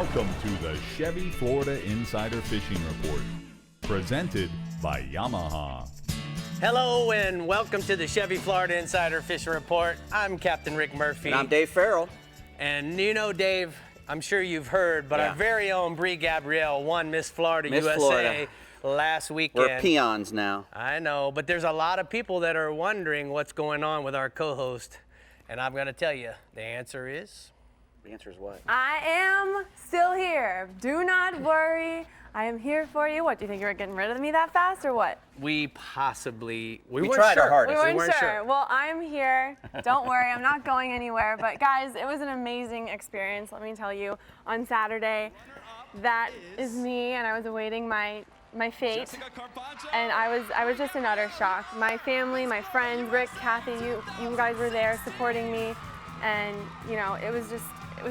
Welcome to the Chevy Florida Insider Fishing Report, presented by Yamaha. Hello and welcome to the Chevy Florida Insider Fishing Report. I'm Captain Rick Murphy. And I'm Dave Ferrell. And you know, Dave, I'm sure you've heard, but our very own Brie Gabrielle won Miss Florida USA last weekend. We're peons now. I know, but there's a lot of people that are wondering what's going on with our co-host. And I'm going to tell you, the answer is... The answer is what? I am still here. Do not worry. I am here for you. What, do you think you were getting rid of me that fast or what? We weren't tried sure. our hardest. We weren't sure. Well, I'm here. Don't worry, I'm not going anywhere. But guys, it was an amazing experience, let me tell you. On Saturday, that is me, and I was awaiting my fate, and I was just in utter shock. My family, my friends, Rick, Kathy, you guys were there supporting me, and you know, it was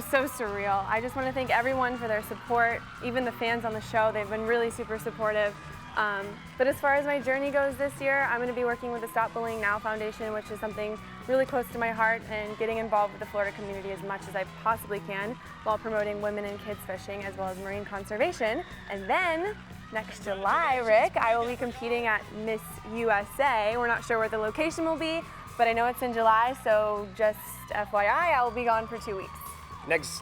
so surreal. I just want to thank everyone for their support, even the fans on the show. They've been really super supportive. But as far as my journey goes this year, I'm going to be working with the Stop Bullying Now Foundation, which is something really close to my heart, and getting involved with the Florida community as much as I possibly can while promoting women and kids fishing as well as marine conservation. And then next July, Rick, I will be competing at Miss USA. We're not sure where the location will be, but I know it's in July, so just FYI, I will be gone for 2 weeks. Next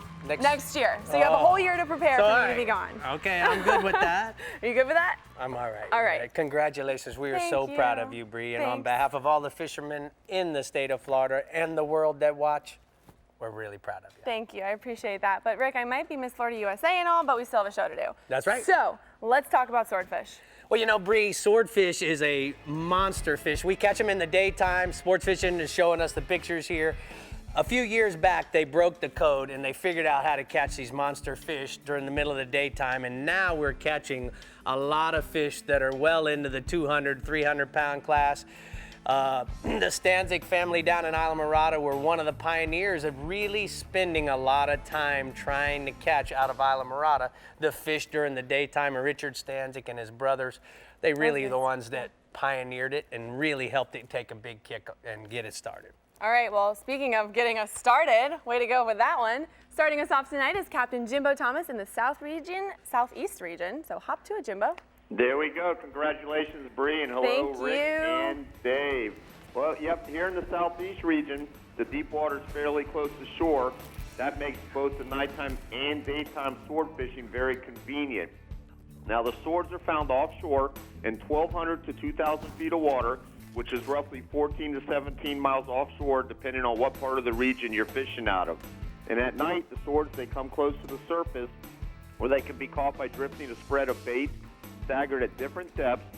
year. So you have a whole year to prepare for me to be gone. Okay, I'm good with that. Are you good with that? I'm all right. All right. Congratulations. We are so proud of you, Brie. And on Thanks. behalf of all the fishermen in the state of Florida and the world that watch, we're really proud of you. Thank you. I appreciate that. But Rick, I might be Miss Florida USA and all, but we still have a show to do. That's right. So let's talk about swordfish. Well, you know, Brie, swordfish is a monster fish. We catch them in the daytime. Sports Fishing is showing us the pictures here. A few years back, they broke the code and they figured out how to catch these monster fish during the middle of the daytime. And now we're catching a lot of fish that are well into the 200, 300 pound class. The Stanzik family down in Islamorada were one of the pioneers of really spending a lot of time trying to catch out of Islamorada the fish during the daytime. And Richard Stanzik and his brothers, they really are the ones that pioneered it and really helped it take a big kick and get it started. All right, well, speaking of getting us started, way to go with that one. Starting us off tonight is Captain Jimbo Thomas in the Southeast region. So hop to it, Jimbo. There we go. Congratulations, Brie, and hello, Thank Rick you. and Dave. Well, yep, here in the Southeast region, the deep water is fairly close to shore. That makes both the nighttime and daytime sword fishing very convenient. Now, the swords are found offshore in 1,200 to 2,000 feet of water, which is roughly 14 to 17 miles offshore, depending on what part of the region you're fishing out of. And at night, the swords, they come close to the surface, where they can be caught by drifting a spread of bait staggered at different depths.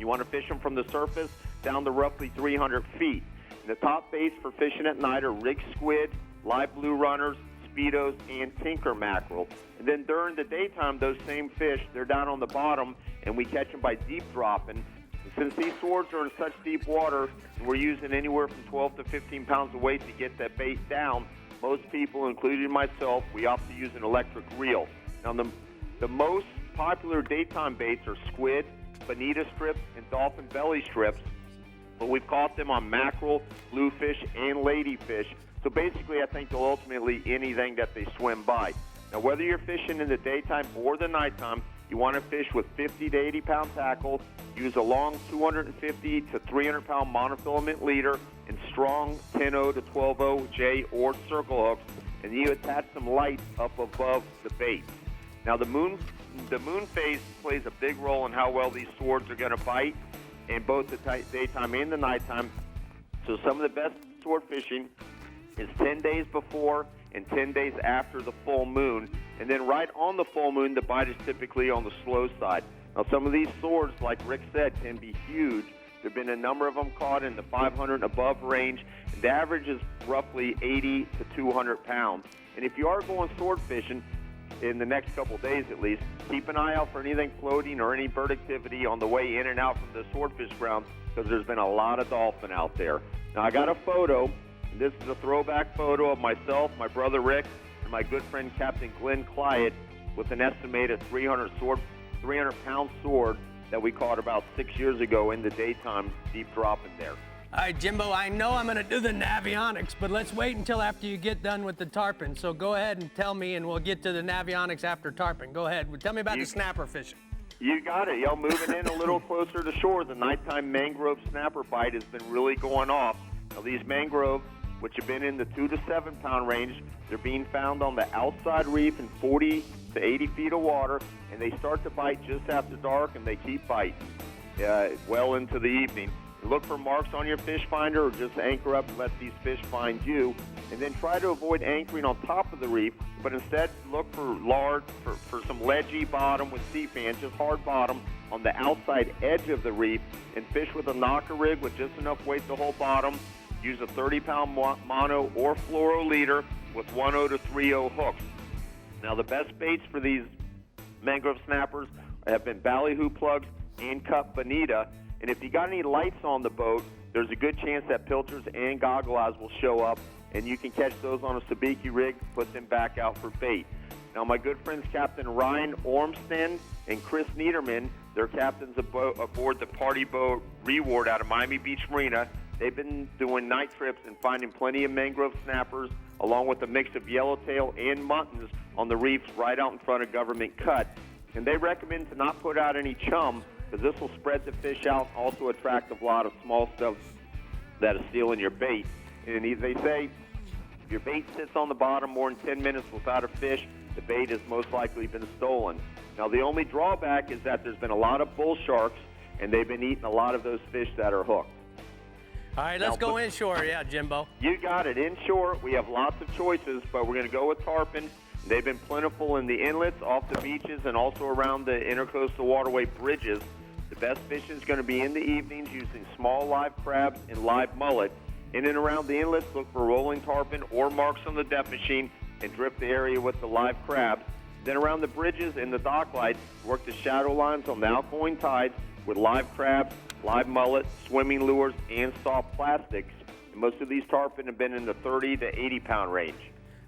You want to fish them from the surface down to roughly 300 feet. And the top baits for fishing at night are rig squid, live blue runners, speedos, and tinker mackerel. And then during the daytime, those same fish, they're down on the bottom, and we catch them by deep dropping. Since these swords are in such deep water, and we're using anywhere from 12 to 15 pounds of weight to get that bait down, most people, including myself, we opt to use an electric reel. Now, the most popular daytime baits are squid, bonita strips, and dolphin belly strips, but we've caught them on mackerel, bluefish, and ladyfish. So basically, I think they'll ultimately anything that they swim by. Now, whether you're fishing in the daytime or the nighttime, you want to fish with 50 to 80 pound tackle, use a long 250 to 300 pound monofilament leader, and strong 10-0 to 12-0 J or circle hooks, and you attach some lights up above the bait. Now, the moon phase plays a big role in how well these swords are going to bite in both the daytime and the nighttime. So some of the best sword fishing is 10 days before and 10 days after the full moon. And then right on the full moon, the bite is typically on the slow side. Now, some of these swords, like Rick said, can be huge. There have been a number of them caught in the 500 and above range. And the average is roughly 80 to 200 pounds. And if you are going sword fishing, in the next couple days at least, keep an eye out for anything floating or any bird activity on the way in and out from the swordfish ground, because there's been a lot of dolphin out there. Now, I got a photo. This is a throwback photo of myself, my brother Rick, and my good friend Captain Glenn Clyde with an estimated 300-pound sword that we caught about 6 years ago in the daytime, deep dropping there. All right, Jimbo, I know I'm going to do the Navionics, but let's wait until after you get done with the tarpon. So go ahead and tell me, and we'll get to the Navionics after tarpon. Go ahead. Tell me about the snapper fishing. You got it. Moving in a little closer to shore, the nighttime mangrove snapper bite has been really going off. Now, these mangrove, which have been in the 2 to 7 pound range, they're being found on the outside reef in 40 to 80 feet of water, and they start to bite just after dark, and they keep biting well into the evening. Look for marks on your fish finder, or just anchor up and let these fish find you. And then try to avoid anchoring on top of the reef, but instead look for some ledgy bottom with sea fans, just hard bottom on the outside edge of the reef, and fish with a knocker rig with just enough weight to hold bottom. Use a 30-pound mono or fluoro leader with 1/0 to 3/0 hooks. Now, the best baits for these mangrove snappers have been ballyhoo plugs and cut bonita. And if you got any lights on the boat, there's a good chance that pilchers and goggle eyes will show up, and you can catch those on a sabiki rig, put them back out for bait. Now, my good friends Captain Ryan Ormston and Chris Niederman, they're captains aboard the Party Boat Reward out of Miami Beach Marina. They've been doing night trips and finding plenty of mangrove snappers, along with a mix of yellowtail and muttons on the reefs right out in front of Government Cut. And they recommend to not put out any chum, because this will spread the fish out, also attract a lot of small stuff that is stealing your bait. And they say if your bait sits on the bottom more than 10 minutes without a fish, the bait has most likely been stolen. Now, the only drawback is that there's been a lot of bull sharks, and they've been eating a lot of those fish that are hooked. All right, let's go inshore. Yeah, Jimbo. You got it. Inshore, we have lots of choices, but we're going to go with tarpon. They've been plentiful in the inlets, off the beaches, and also around the intercoastal waterway bridges. The best fishing is going to be in the evenings using small live crabs and live mullet. In and around the inlets, look for rolling tarpon or marks on the depth machine and drift the area with the live crabs. Then around the bridges and the dock lights, work the shadow lines on the outgoing tides with live crabs, live mullet, swimming lures, and soft plastics. And most of these tarpon have been in the 30 to 80 pound range.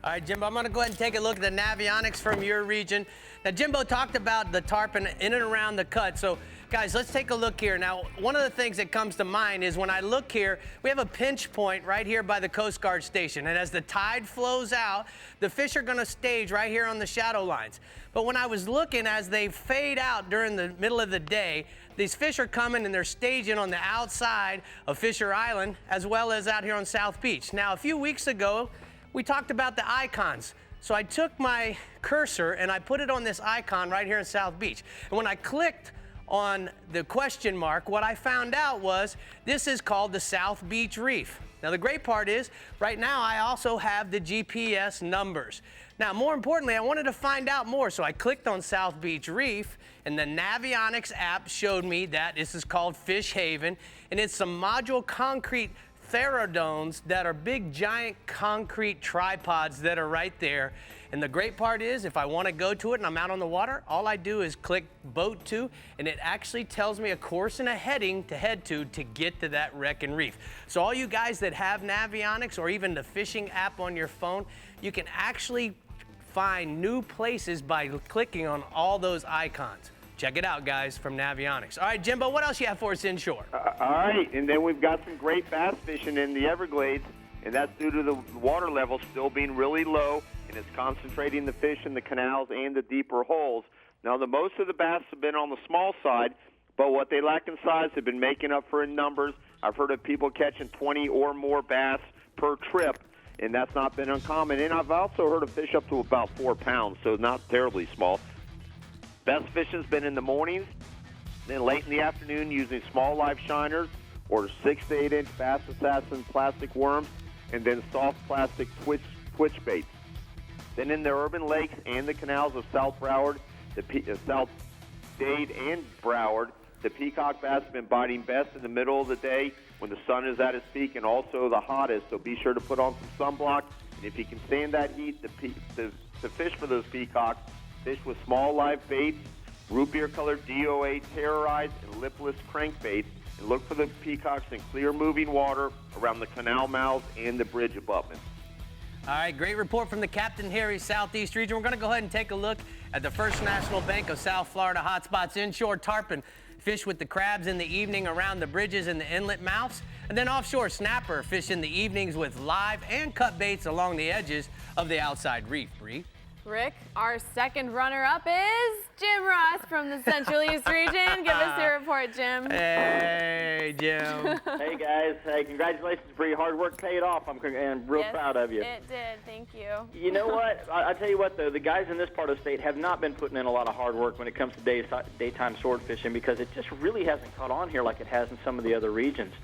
All right, Jimbo, I'm going to go ahead and take a look at the Navionics from your region. Now, Jimbo talked about the tarpon in and around the cut. So, guys, let's take a look here. Now, one of the things that comes to mind is when I look here, we have a pinch point right here by the Coast Guard station. And as the tide flows out, the fish are going to stage right here on the shadow lines. But when I was looking, as they fade out during the middle of the day, these fish are coming and they're staging on the outside of Fisher Island as well as out here on South Beach. Now, a few weeks ago, we talked about the icons. So I took my cursor and I put it on this icon right here in South Beach. And when I clicked on the question mark, what I found out was this is called the South Beach Reef. Now, the great part is right now I also have the GPS numbers. Now, more importantly, I wanted to find out more, so I clicked on South Beach Reef, and the Navionics app showed me that this is called Fish Haven, and it's some module concrete therodones that are big, giant concrete tripods that are right there. And the great part is, if I want to go to it and I'm out on the water, all I do is click Boat To, and it actually tells me a course and a heading to head to get to that wreck and reef. So all you guys that have Navionics or even the fishing app on your phone, you can actually find new places by clicking on all those icons. Check it out, guys, from Navionics. All right, Jimbo, what else you have for us inshore? All right, and then we've got some great bass fishing in the Everglades, and that's due to the water level still being really low, and it's concentrating the fish in the canals and the deeper holes. Now, most of the bass have been on the small side, but what they lack in size have been making up for in numbers. I've heard of people catching 20 or more bass per trip, and that's not been uncommon. And I've also heard of fish up to about 4 pounds, so not terribly small. Best fishing's been in the mornings, then late in the afternoon using small live shiners or 6 to 8 inch Bass Assassin plastic worms, and then soft plastic twitch baits. Then in the urban lakes and the canals of South Broward, South Dade and Broward, the peacock bass have been biting best in the middle of the day when the sun is at its peak and also the hottest, so be sure to put on some sunblock. And if you can stand that heat, the fish for those peacocks, fish with small live baits, root beer-colored DOA terrorized and lipless crankbaits, and look for the peacocks in clear moving water around the canal mouths and the bridge abutments. All right, great report from the Captain Harry Southeast region. We're going to go ahead and take a look at the First National Bank of South Florida hotspots inshore tarpon fish with the crabs in the evening around the bridges and the inlet mouths. And then offshore snapper fish in the evenings with live and cut baits along the edges of the outside reef, Brie. Rick, our second runner-up is Jim Ross from the Central East region. Give us your report, Jim. Hey, Jim. Hey, guys. Hey, congratulations, Brie. Hard work paid off. I'm real proud of you. It did. Thank you. You know what? I tell you what, though, the guys in this part of the state have not been putting in a lot of hard work when it comes to daytime sword fishing because it just really hasn't caught on here like it has in some of the other regions.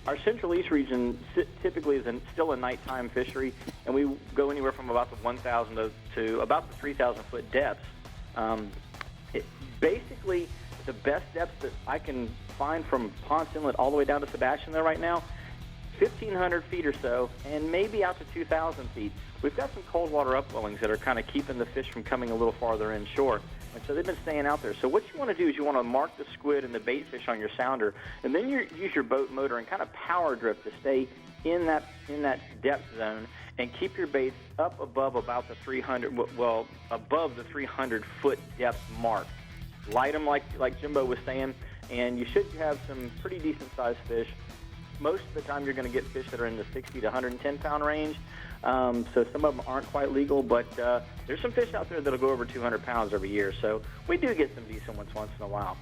Our Central East region typically is still a nighttime fishery, and we go anywhere from about the 1,000 to about the 3,000-foot depths. Basically, the best depths that I can find from Ponce Inlet all the way down to Sebastian there right now, 1,500 feet or so, and maybe out to 2,000 feet. We've got some cold water upwellings that are kind of keeping the fish from coming a little farther inshore. And so they've been staying out there. So what you want to do is you want to mark the squid and the bait fish on your sounder, and then you use your boat motor and kind of power drift to stay in that depth zone and keep your baits up above about the 300, well, above the 300-foot depth mark. Light them like Jimbo was saying, and you should have some pretty decent-sized fish. Most of the time you're going to get fish that are in the 60 to 110-pound range. So some of them aren't quite legal, but there's some fish out there that'll go over 200 pounds every year. So we do get some decent ones once in a while.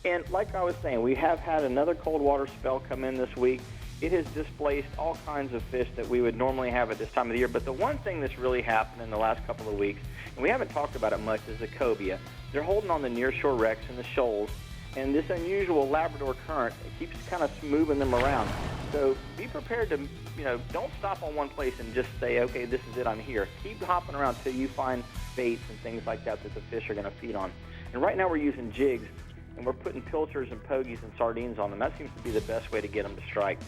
And like I was saying, we have had another cold water spell come in this week. It has displaced all kinds of fish that we would normally have at this time of the year. But the one thing that's really happened in the last couple of weeks, and we haven't talked about it much, is the cobia. They're holding on the nearshore wrecks and the shoals. And this unusual Labrador current, it keeps kind of moving them around. So be prepared to, don't stop on one place and just say, okay, this is it, I'm here. Keep hopping around till you find baits and things like that the fish are going to feed on. And right now we're using jigs, and we're putting pilchards and pogies and sardines on them. That seems to be the best way to get them to strike.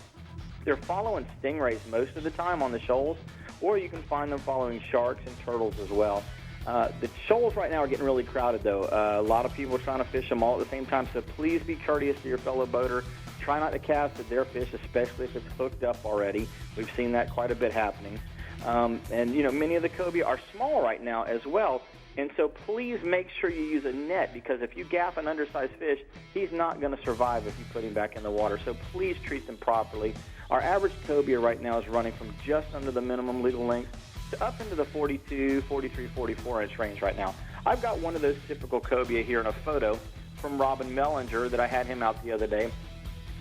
They're following stingrays most of the time on the shoals, or you can find them following sharks and turtles as well. The shoals right now are getting really crowded, though. A lot of people are trying to fish them all at the same time, so please be courteous to your fellow boater. Try not to cast at their fish, especially if it's hooked up already. We've seen that quite a bit happening. And many of the cobia are small right now as well, and so please make sure you use a net, because if you gaff an undersized fish, he's not going to survive if you put him back in the water. So please treat them properly. Our average cobia right now is running from just under the minimum legal length to up into the 42, 43, 44-inch range right now. I've got one of those typical cobia here in a photo from Robin Mellinger that I had him out the other day.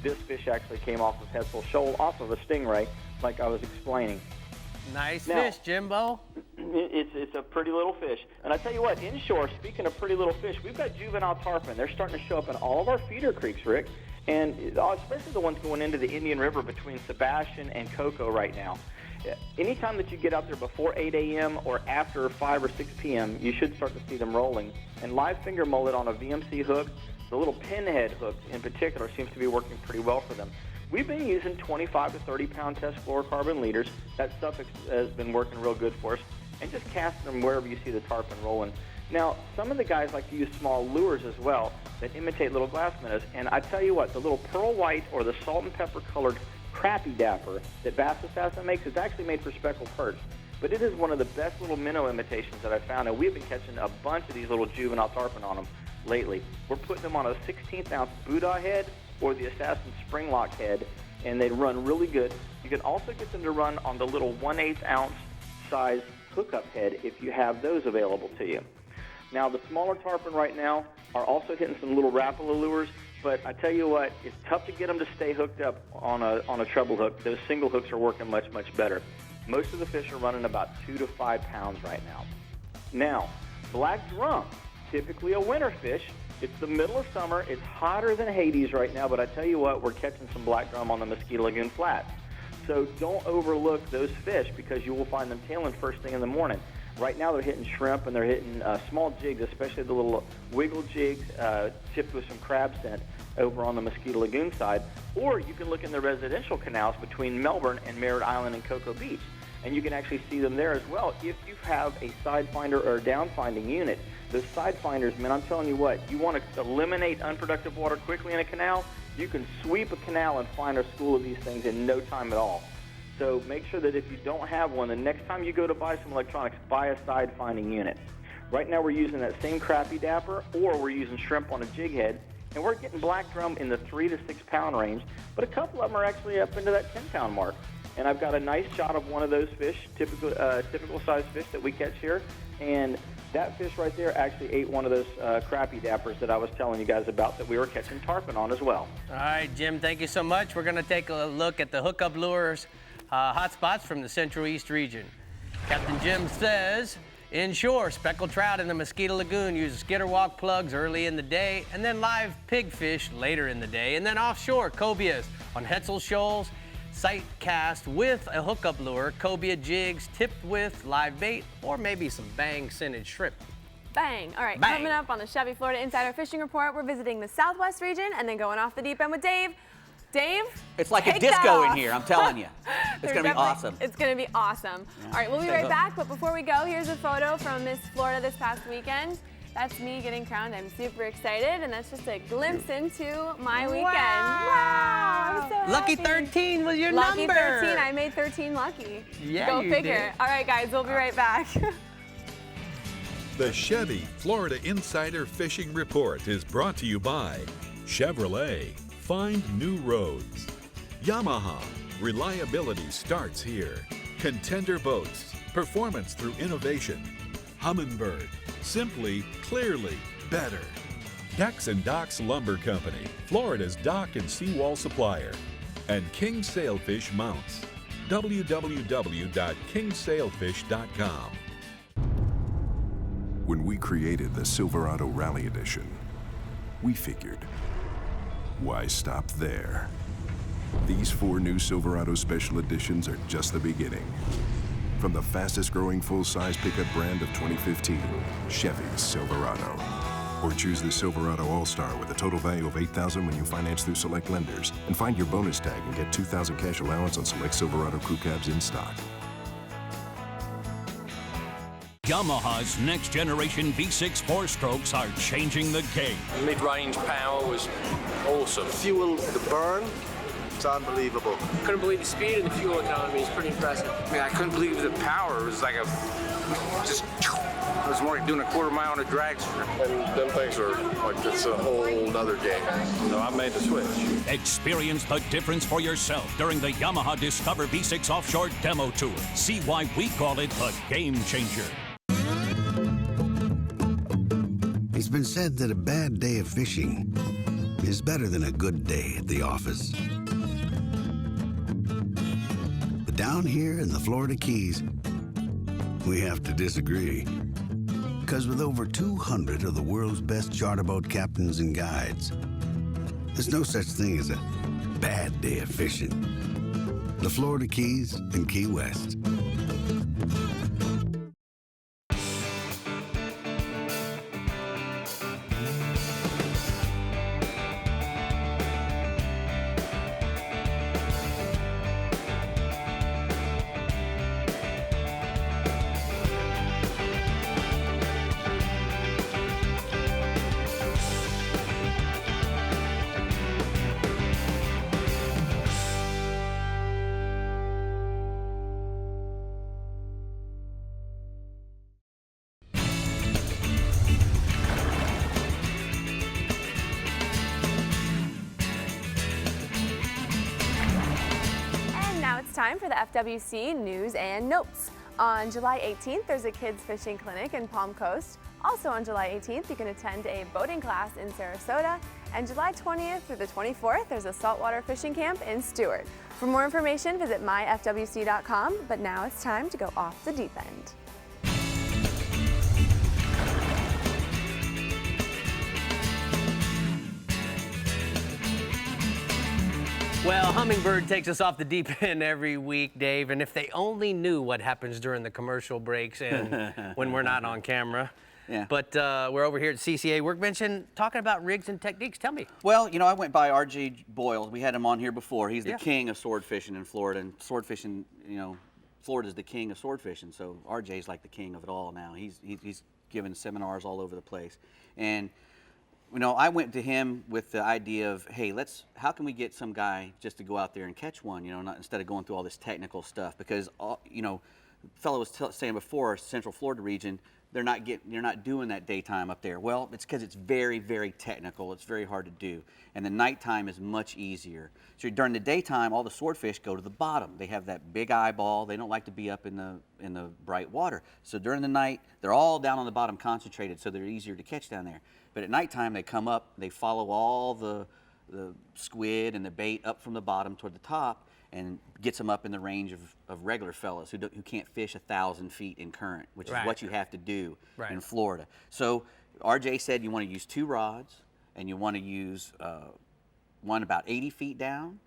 This fish actually came off of Hetzel Shoal, off of a stingray, like I was explaining. Nice fish, Jimbo. It's a pretty little fish. And I tell you what, inshore, speaking of pretty little fish, we've got juvenile tarpon. They're starting to show up in all of our feeder creeks, Rick, and especially the ones going into the Indian River between Sebastian and Cocoa right now. Anytime that you get out there before 8 a.m. or after 5 or 6 p.m., you should start to see them rolling. And live finger mullet on a VMC hook, the little pinhead hook in particular, seems to be working pretty well for them. We've been using 25 to 30-pound test fluorocarbon leaders. That stuff has been working real good for us. And just cast them wherever you see the tarpon rolling. Now, some of the guys like to use small lures as well that imitate little glass minnows. And I tell you what, the little pearl white or the salt and pepper colored crappie dapper that Bass Assassin makes is actually made for speckled perch. But it is one of the best little minnow imitations that I've found, and we've been catching a bunch of these little juvenile tarpon on them lately. We're putting them on a 16th-ounce Buddha head or the Assassin Springlock head, and they run really good. You can also get them to run on the little 1/8-ounce size hookup head if you have those available to you. Now, the smaller tarpon right now are also hitting some little Rapala lures, but I tell you what, it's tough to get them to stay hooked up on a treble hook. Those single hooks are working much, much better. Most of the fish are running about 2 to 5 pounds right now. Now, black drum, typically a winter fish. It's the middle of summer. It's hotter than Hades right now, but I tell you what, we're catching some black drum on the Mosquito Lagoon Flats. So don't overlook those fish, because you will find them tailing first thing in the morning. Right now they're hitting shrimp and they're hitting small jigs, especially the little wiggle jigs tipped with some crab scent over on the Mosquito Lagoon side. Or you can look in the residential canals between Melbourne and Merritt Island and Cocoa Beach, and you can actually see them there as well if you have a side finder or a down finding unit. Those side finders, man, I'm telling you what, you want to eliminate unproductive water quickly in a canal, you can sweep a canal and find a school of these things in no time at all. So make sure that if you don't have one, the next time you go to buy some electronics, buy a side finding unit. Right now we're using that same crappie dapper, or we're using shrimp on a jig head, and we're getting black drum in the 3 to 6 pound range, but a couple of them are actually up into that 10 pound mark. And I've got a nice shot of one of those fish, typical size fish that we catch here, and that fish right there actually ate one of those crappie dappers that I was telling you guys about that we were catching tarpon on as well. All right, Jim, thank you so much. We're going to take a look at the hookup lures hot spots from the Central East region. Captain Jim says, inshore, speckled trout in the Mosquito Lagoon use skitter walk plugs early in the day, and then live pigfish later in the day. And then offshore, cobias on Hetzel shoals, sight cast with a hookup lure, cobia jigs tipped with live bait, or maybe some bang scented shrimp. Bang. All right, Bang. Coming up on the Chevy Florida Insider Fishing Report, we're visiting the Southwest region and then going off the deep end with Dave. Dave? It's like a take that disco in off. here, I'm telling you. It's There's going to be definitely- awesome. It's going to be awesome. Yeah. All right, we'll be Stay right hooked. back, but before we go, here's a photo from Miss Florida this past weekend. That's me getting crowned. I'm super excited, and that's just a glimpse into my weekend. Wow! I'm so Lucky happy. 13 was your Lucky number. 13. I made 13 lucky. Yeah, Go you figure. did. All right, guys, we'll be right back. The Chevy Florida Insider Fishing Report is brought to you by Chevrolet. Find new roads. Yamaha. Reliability starts here. Contender Boats. Performance through innovation. Humminbird. Simply, clearly, better. Decks and Docks Lumber Company. Florida's dock and seawall supplier. And King Sailfish Mounts. www.kingsailfish.com. When we created the Silverado Rally Edition, we figured, why stop there? These 4 new Silverado Special Editions are just the beginning. From the fastest growing full-size pickup brand of 2015, Chevy's Silverado. Or choose the Silverado All-Star with a total value of $8,000 when you finance through select lenders. And find your bonus tag and get $2,000 cash allowance on select Silverado crew cabs in stock. Yamaha's next generation V6 4-strokes are changing the game. Mid-range power was awesome. Fuel, the burn, it's unbelievable. Couldn't believe the speed and the fuel economy is pretty impressive. I couldn't believe the power. It was like it was more like doing a quarter mile on a drag strip. And them things are like, it's a whole nother game. So I made the switch. Experience the difference for yourself during the Yamaha Discover V6 Offshore Demo Tour. See why we call it the Game Changer. It's been said that a bad day of fishing is better than a good day at the office. But down here in the Florida Keys, we have to disagree. Because with over 200 of the world's best charter boat captains and guides, there's no such thing as a bad day of fishing. The Florida Keys and Key West. Time for the FWC News and Notes. On July 18th, there's a kids fishing clinic in Palm Coast. Also on July 18th, you can attend a boating class in Sarasota. And July 20th through the 24th, there's a saltwater fishing camp in Stewart. For more information, visit myfwc.com. But now it's time to go off the deep end. Well, Humminbird takes us off the deep end every week, Dave, and if they only knew what happens during the commercial breaks and when we're not on camera. Yeah. But we're over here at CCA Workbench and talking about rigs and techniques. Tell me. Well, you know, I went by R.J. Boyle. We had him on here before. He's the Yeah. king of sword fishing in Florida, and sword fishing, you know, Florida's the king of sword fishing, so R.J.'s like the king of it all now. He's given seminars all over the place. And you know, I went to him with the idea of, hey, how can we get some guy just to go out there and catch one, you know, instead of going through all this technical stuff? Because, you know, the fellow was saying before, Central Florida region, you're not doing that daytime up there. Well, it's because it's very, very technical. It's very hard to do. And the nighttime is much easier. So during the daytime, all the swordfish go to the bottom. They have that big eyeball. They don't like to be up in the bright water. So during the night, they're all down on the bottom concentrated, so they're easier to catch down there. But at nighttime, they come up, they follow all the squid and the bait up from the bottom toward the top, and gets them up in the range of regular fellas who can't fish 1,000 feet in current, which is what you have to do in Florida. So RJ said you want to use 2 rods, and you want to use one about 80 feet down,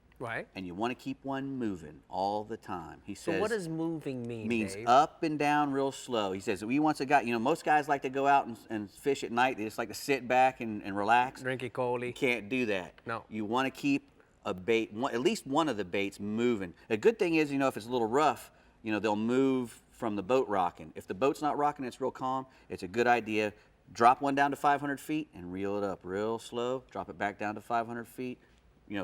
and you want to keep one moving all the time. He says. So what does moving mean, Means Dave? up and down real slow. He says he wants a guy, most guys like to go out and fish at night. They just like to sit back and relax. Drink a cola. You can't do that. No. You want to keep a bait, at least one of the baits moving. A good thing is, if it's a little rough, they'll move from the boat rocking. If the boat's not rocking, it's real calm, it's a good idea. Drop one down to 500 feet and reel it up real slow. Drop it back down to 500 feet,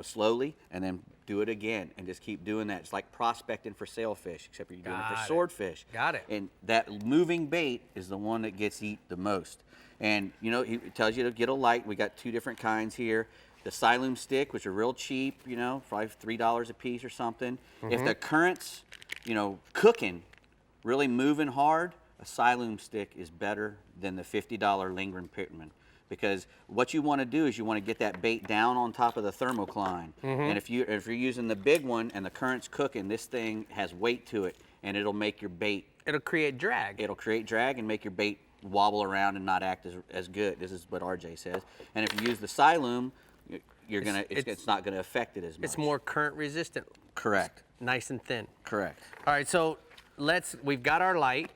slowly, and then do it again, and just keep doing that. It's like prospecting for sailfish, except you're doing it for swordfish. Got it. And that moving bait is the one that gets eat the most. And, he tells you to get a light. We got 2 different kinds here. The Siloom stick, which are real cheap, probably $3 a piece or something. If the current's, cooking, really moving hard, a Siloom stick is better than the $50 Lingering Pitman, because what you want to do is you want to get that bait down on top of the thermocline. And if you're using the big one and the current's cooking, this thing has weight to it, and it'll make your bait. It'll create drag. It'll create drag and make your bait wobble around and not act as good. This is what RJ says. And if you use the Siloom, it's not gonna affect it as much. It's more current resistant. Correct. Nice and thin. Correct. All right, so we've got our light.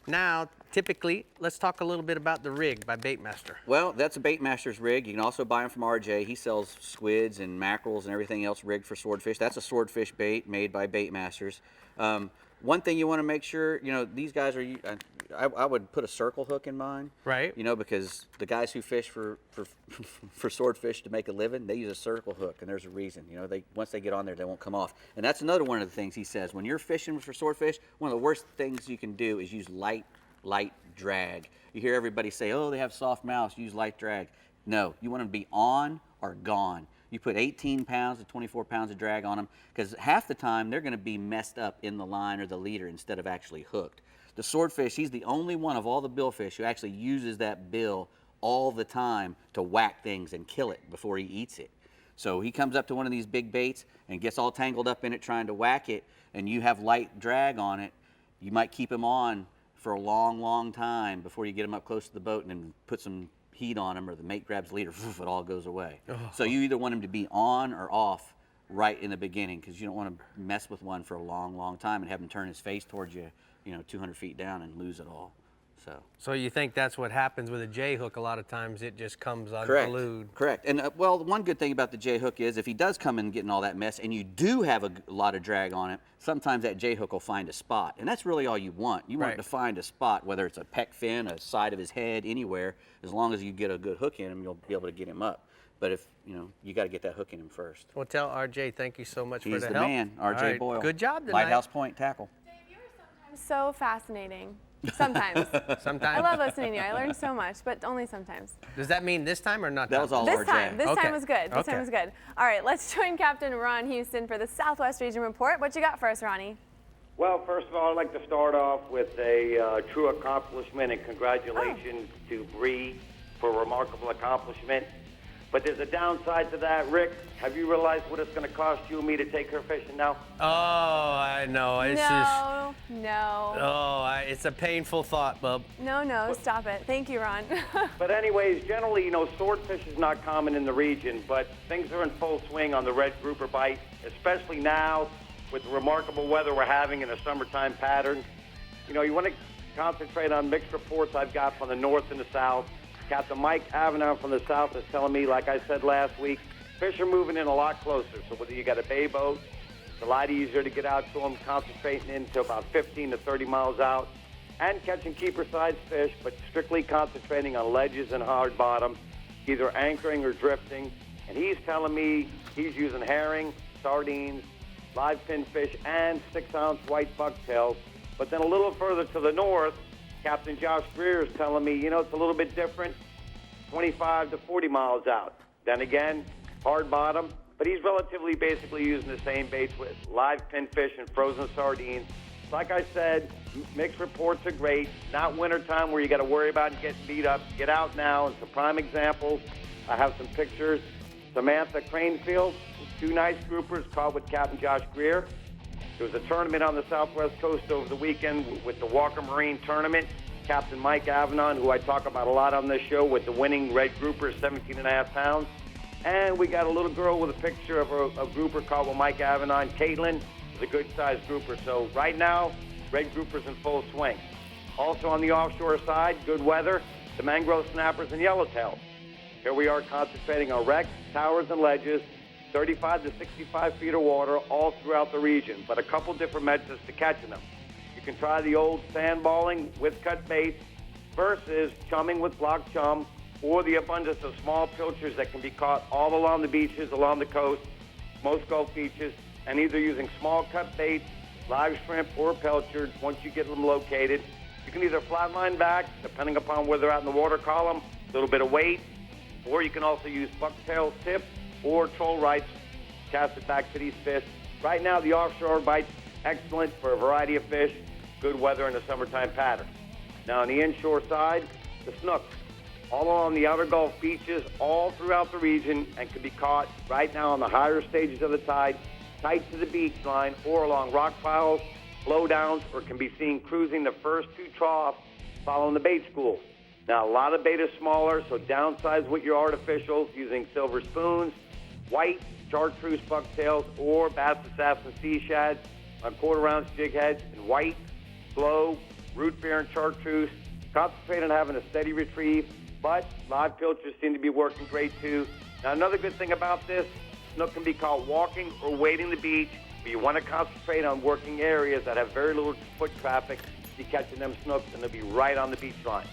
Now, typically, let's talk a little bit about the rig by Baitmaster. Well, that's a Baitmaster's rig. You can also buy them from RJ. He sells squids and mackerels and everything else rigged for swordfish. That's a swordfish bait made by Baitmasters. One thing you want to make sure, these guys are, I would put a circle hook in mine. Right. Because the guys who fish for swordfish to make a living, they use a circle hook, and there's a reason. Once they get on there, they won't come off. And that's another one of the things he says. When you're fishing for swordfish, one of the worst things you can do is use light drag. You hear everybody say, oh, they have soft mouths, use light drag. No, you want them to be on or gone. You put 18 pounds to 24 pounds of drag on them, because half the time they're going to be messed up in the line or the leader instead of actually hooked. The swordfish, he's the only one of all the billfish who actually uses that bill all the time to whack things and kill it before he eats it. So he comes up to one of these big baits and gets all tangled up in it trying to whack it, and you have light drag on it. You might keep him on for a long, long time before you get him up close to the boat and then put some heat on him, or the mate grabs the leader, it all goes away. So you either want him to be on or off right in the beginning, because you don't want to mess with one for a long, long time and have him turn his face towards you, 200 feet down and lose it all. So you think that's what happens with a J hook? A lot of times it just comes unglued. Correct. And well, one good thing about the J hook is if he does come in getting all that mess and you do have a lot of drag on it, sometimes that J hook will find a spot, and that's really all you want. You want it to find a spot, whether it's a pec fin, a side of his head, anywhere. As long as you get a good hook in him, you'll be able to get him up. But if you got to get that hook in him first. Well, tell RJ thank you so much for the help. He's the man, RJ Boyle. Good job tonight. Lighthouse Point Tackle. Dave, you are sometimes so fascinating. Sometimes. Sometimes. I love listening to you. I learned so much, but only sometimes. Does that mean this time or not? That was all this RJ. time. This time was good. This time was good. All right, let's join Captain Ron Houston for the Southwest Region Report. What you got for us, Ronnie? Well, first of all, I'd like to start off with a true accomplishment and congratulations to Brie for a remarkable accomplishment. But there's a downside to that, Rick. Have you realized what it's going to cost you and me to take her fishing now? Oh, I know. It's it's a painful thought, bub. No, stop it. Thank you, Ron. But anyways, generally, swordfish is not common in the region, but things are in full swing on the red grouper bite, especially now with the remarkable weather we're having in a summertime pattern. You want to concentrate on mixed reports I've got from the north and the south. Captain Mike Avenel from the south is telling me, like I said last week, fish are moving in a lot closer. So whether you got a bay boat, it's a lot easier to get out to them, concentrating into about 15 to 30 miles out, and catching keeper-sized fish, but strictly concentrating on ledges and hard bottom, either anchoring or drifting. And he's telling me he's using herring, sardines, live pinfish, and 6-ounce white bucktails. But then a little further to the north, Captain Josh Greer is telling me, you know, it's a little bit different, 25 to 40 miles out. Then again, hard bottom, but he's relatively basically using the same baits with live pinfish and frozen sardines. Like I said, mixed reports are great. Not wintertime where you got to worry about getting beat up. Get out now, and some prime examples. I have some pictures. Samantha Cranefield, 2 nice groupers caught with Captain Josh Greer. There was a tournament on the southwest coast over the weekend with the Walker Marine Tournament. Captain Mike Avanon, who I talk about a lot on this show, with the winning red grouper, 17.5 pounds. And we got a little girl with a picture of a grouper caught with Mike Avanon. Caitlin is a good-sized grouper. So right now, red groupers in full swing. Also on the offshore side, good weather, the mangrove snappers and yellowtails. Here we are concentrating on wrecks, towers, and ledges, 35 to 65 feet of water all throughout the region, but a couple different methods to catching them. You can try the old sandballing with cut baits versus chumming with block chum, or the abundance of small pilchers that can be caught all along the beaches, along the coast, most Gulf beaches, and either using small cut baits, live shrimp, or pilchard once you get them located. You can either flatline back, depending upon where they're at in the water column, a little bit of weight, or you can also use bucktail tip or troll rights, cast it back to these fish. Right now, the offshore bite's excellent for a variety of fish, good weather in the summertime pattern. Now, on the inshore side, the snook, all along the outer Gulf beaches, all throughout the region, and can be caught right now on the higher stages of the tide, tight to the beach line, or along rock piles, blowdowns, or can be seen cruising the first 2 troughs following the bait schools. Now, a lot of bait is smaller, so downsize with your artificials using silver spoons, white, chartreuse bucktails, or Bass Assassin sea shads on quarter-ounce jig heads in white, glow, root beer, and chartreuse. Concentrate on having a steady retrieve, but live pilchers seem to be working great too. Now, another good thing about this, snook can be caught walking or wading the beach, but you want to concentrate on working areas that have very little foot traffic. You're catching them snooks, and they'll be right on the beach line.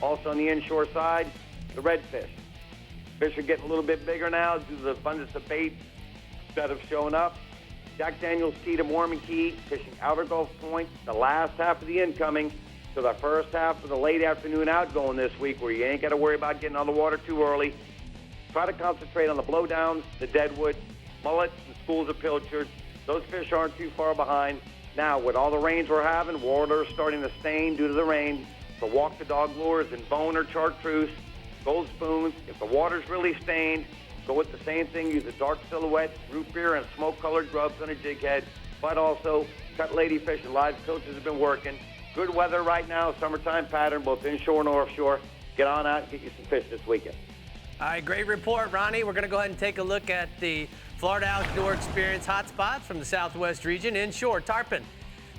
Also on the inshore side, the redfish. Fish are getting a little bit bigger now due to the abundance of bait that have shown up. Jack Daniels Key to Mormon Key, fishing outer Gulf Point, the last half of the incoming to the first half of the late afternoon outgoing this week, where you ain't got to worry about getting on the water too early. Try to concentrate on the blowdowns, the deadwood, mullets, and schools of pilchard. Those fish aren't too far behind. Now, with all the rains we're having, water is starting to stain due to the rain. So walk the dog lures in bone or chartreuse, gold spoons. If the water's really stained, go with the same thing. Use a dark silhouette, root beer, and smoke-colored grubs on a jig head. But also, cut ladyfish and live pilchards have been working. Good weather right now, summertime pattern, both inshore and offshore. Get on out and get you some fish this weekend. All right, great report, Ronnie. We're going to go ahead and take a look at the Florida Outdoor Experience hotspots from the southwest region. Inshore, tarpon.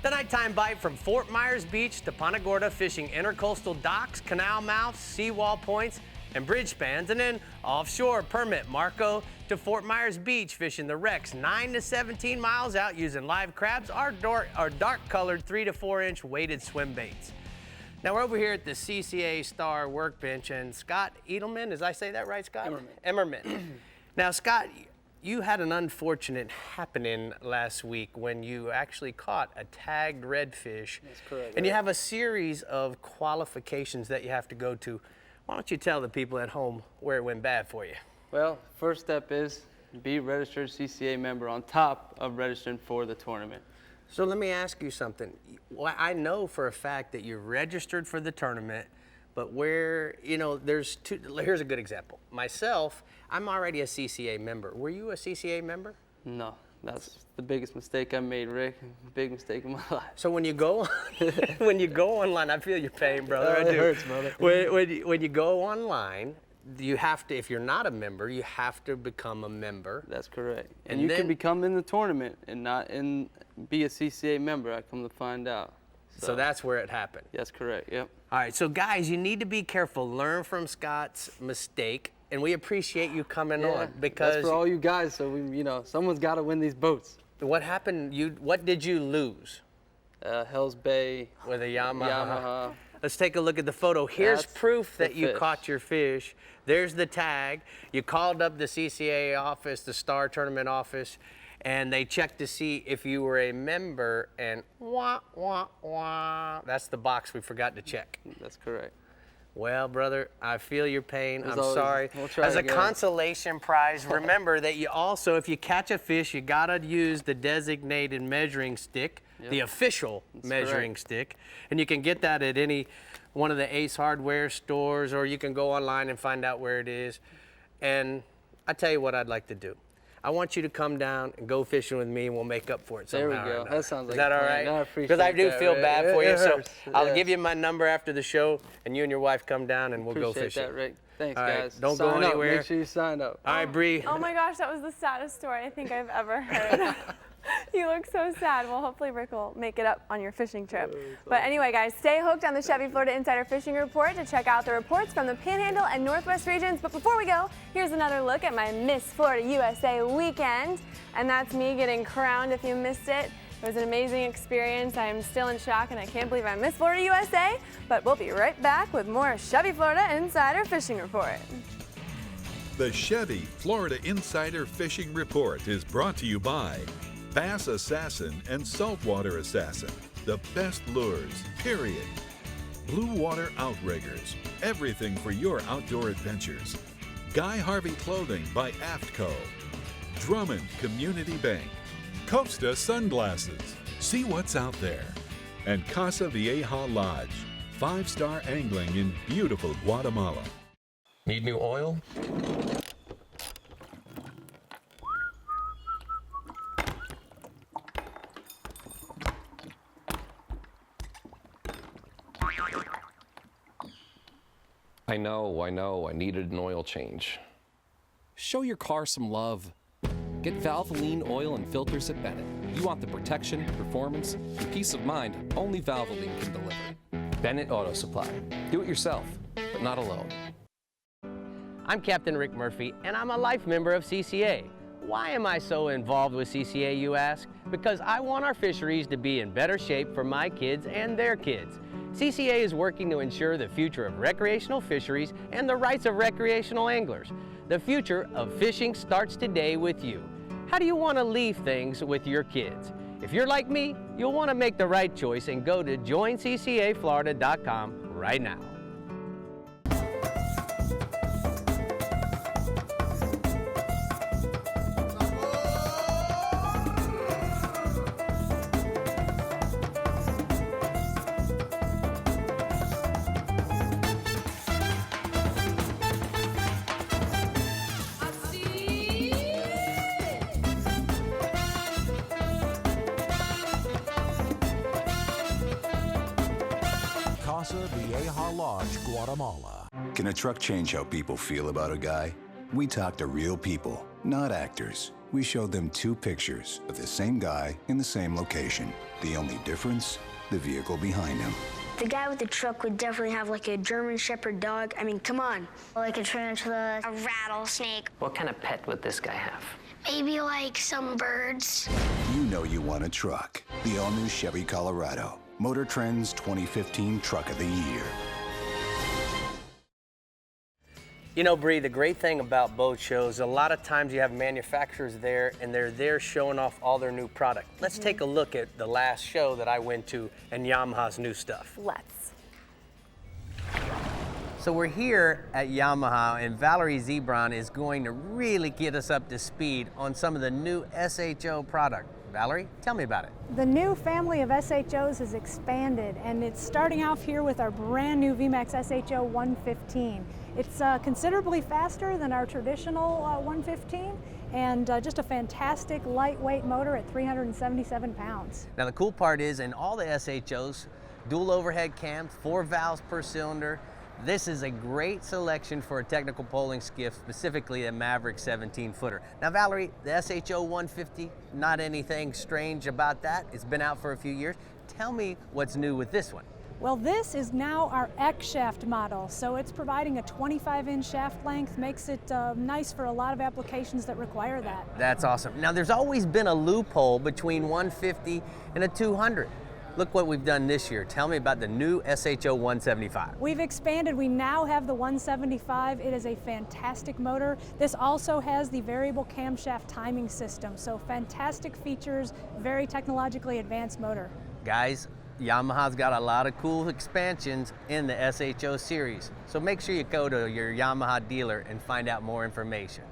The nighttime bite from Fort Myers Beach to Punta Gorda, fishing intercoastal docks, canal mouths, seawall points, and bridge spans. And then offshore, permit Marco to Fort Myers Beach, fishing the wrecks 9 to 17 miles out using live crabs or dark-colored 3 to 4 inch weighted swim baits. Now we're over here at the CCA Star workbench, and Scott Edelman, did I say that right, Scott? Emmerman. Now, Scott, you had an unfortunate happening last week when you actually caught a tagged redfish. That's correct. And you have a series of qualifications that you have to go to. Why don't you tell the people at home where it went bad for you? Well, first step is be registered CCA member on top of registering for the tournament. So let me ask you something. Well, I know for a fact that you're registered for the tournament, but where, you know, there's two. Here's a good example. Myself, I'm already a CCA member. Were you a CCA member? No, that's the biggest mistake I made, Rick. Big mistake in my life. So when you go, when you go online, I feel your pain, brother. It hurts, brother. When you go online, you have to. If you're not a member, you have to become a member. That's correct. And you can become in the tournament and not be a CCA member. I come to find out. So that's where it happened. That's correct. Yep. All right. So guys, you need to be careful. Learn from Scott's mistake. And we appreciate you coming on because that's for all you guys. So someone's got to win these boats. What happened? What did you lose? Hell's Bay with a Yamaha. Let's take a look at the photo. Here's That's proof the that you fish. caught your fish. There's the tag. You called up the CCA office, the Star Tournament office, and they checked to see if you were a member, and wah, wah, wah. That's the box we forgot to check. That's correct. Well, brother, I feel your pain. I'm always- sorry. we'll try As a again. consolation prize, remember that you also, if you catch a fish, you gotta use the designated measuring stick, the official measuring correct. stick, and you can get that at any one of the Ace Hardware stores, or you can go online and find out where it is. And I tell you what I'd like to do. I want you to come down and go fishing with me, and we'll make up for it There we somehow. or go. another. That sounds like Is that a all plan. right? No, I appreciate Because I do that, feel Rick. bad for It you, so hurts. I'll Yes. give you my number after the show, and you and your wife come down, and we'll go Appreciate fishing. that, Rick. Thanks, All right, guys. don't go Sign up. anywhere. Make sure you sign up. All right, Bree. Oh my gosh, that was the saddest story I think I've ever heard. You look so sad. Well, hopefully Rick will make it up on your fishing trip. But anyway, guys, stay hooked on the Chevy Florida Insider Fishing Report to check out the reports from the Panhandle and Northwest regions. But before we go, here's another look at my Miss Florida USA weekend. And that's me getting crowned if you missed it. It was an amazing experience. I am still in shock and I can't believe I'm Miss Florida USA. But we'll be right back with more Chevy Florida Insider Fishing Report. The Chevy Florida Insider Fishing Report is brought to you by Bass Assassin and Saltwater Assassin, the best lures, period. Blue Water Outriggers, everything for your outdoor adventures. Guy Harvey Clothing by Aftco. Drummond Community Bank. Costa Sunglasses. See what's out there. And Casa Vieja Lodge, 5-star angling in beautiful Guatemala. Need new oil? I know, I needed an oil change. Show your car some love. Get Valvoline oil and filters at Bennett. You want the protection, performance, and peace of mind only Valvoline can deliver. Bennett Auto Supply. Do it yourself, but not alone. I'm Captain Rick Murphy, and I'm a life member of CCA. Why am I so involved with CCA, you ask? Because I want our fisheries to be in better shape for my kids and their kids. CCA is working to ensure the future of recreational fisheries and the rights of recreational anglers. The future of fishing starts today with you. How do you want to leave things with your kids? If you're like me, you'll want to make the right choice and go to joinccaflorida.com right now. Casa Vieja Lodge, Guatemala. Can a truck change how people feel about a guy? We talked to real people, not actors. We showed them 2 pictures of the same guy in the same location. The only difference, the vehicle behind him. The guy with the truck would definitely have like a German Shepherd dog. I mean, come on. Like a tarantula, a rattlesnake. What kind of pet would this guy have? Maybe like some birds. You know you want a truck. The all-new Chevy Colorado. Motor Trend's 2015 Truck of the Year. You know, Bree, the great thing about boat shows, a lot of times you have manufacturers there and they're there showing off all their new product. Let's take a look at the last show that I went to and Yamaha's new stuff. Let's. So we're here at Yamaha and Valerie Zebron is going to really get us up to speed on some of the new SHO product. Valerie, tell me about it. The new family of SHOs has expanded, and it's starting off here with our brand new VMAX SHO 115. It's considerably faster than our traditional 115, and just a fantastic lightweight motor at 377 pounds. Now the cool part is in all the SHOs, dual overhead cams, 4 valves per cylinder. This is a great selection for a technical poling skiff, specifically a Maverick 17-footer. Now, Valerie, the SHO 150, not anything strange about that. It's been out for a few years. Tell me what's new with this one. Well, this is now our X shaft model, so it's providing a 25-inch shaft length, makes it nice for a lot of applications that require that. That's awesome. Now, there's always been a loophole between 150 and a 200. look what we've done this year. Tell me about the new SHO 175. We've expanded. We now have the 175. It is a fantastic motor. This also has the variable camshaft timing system. So fantastic features, very technologically advanced motor. Guys, Yamaha's got a lot of cool expansions in the SHO series. So make sure you go to your Yamaha dealer and find out more information.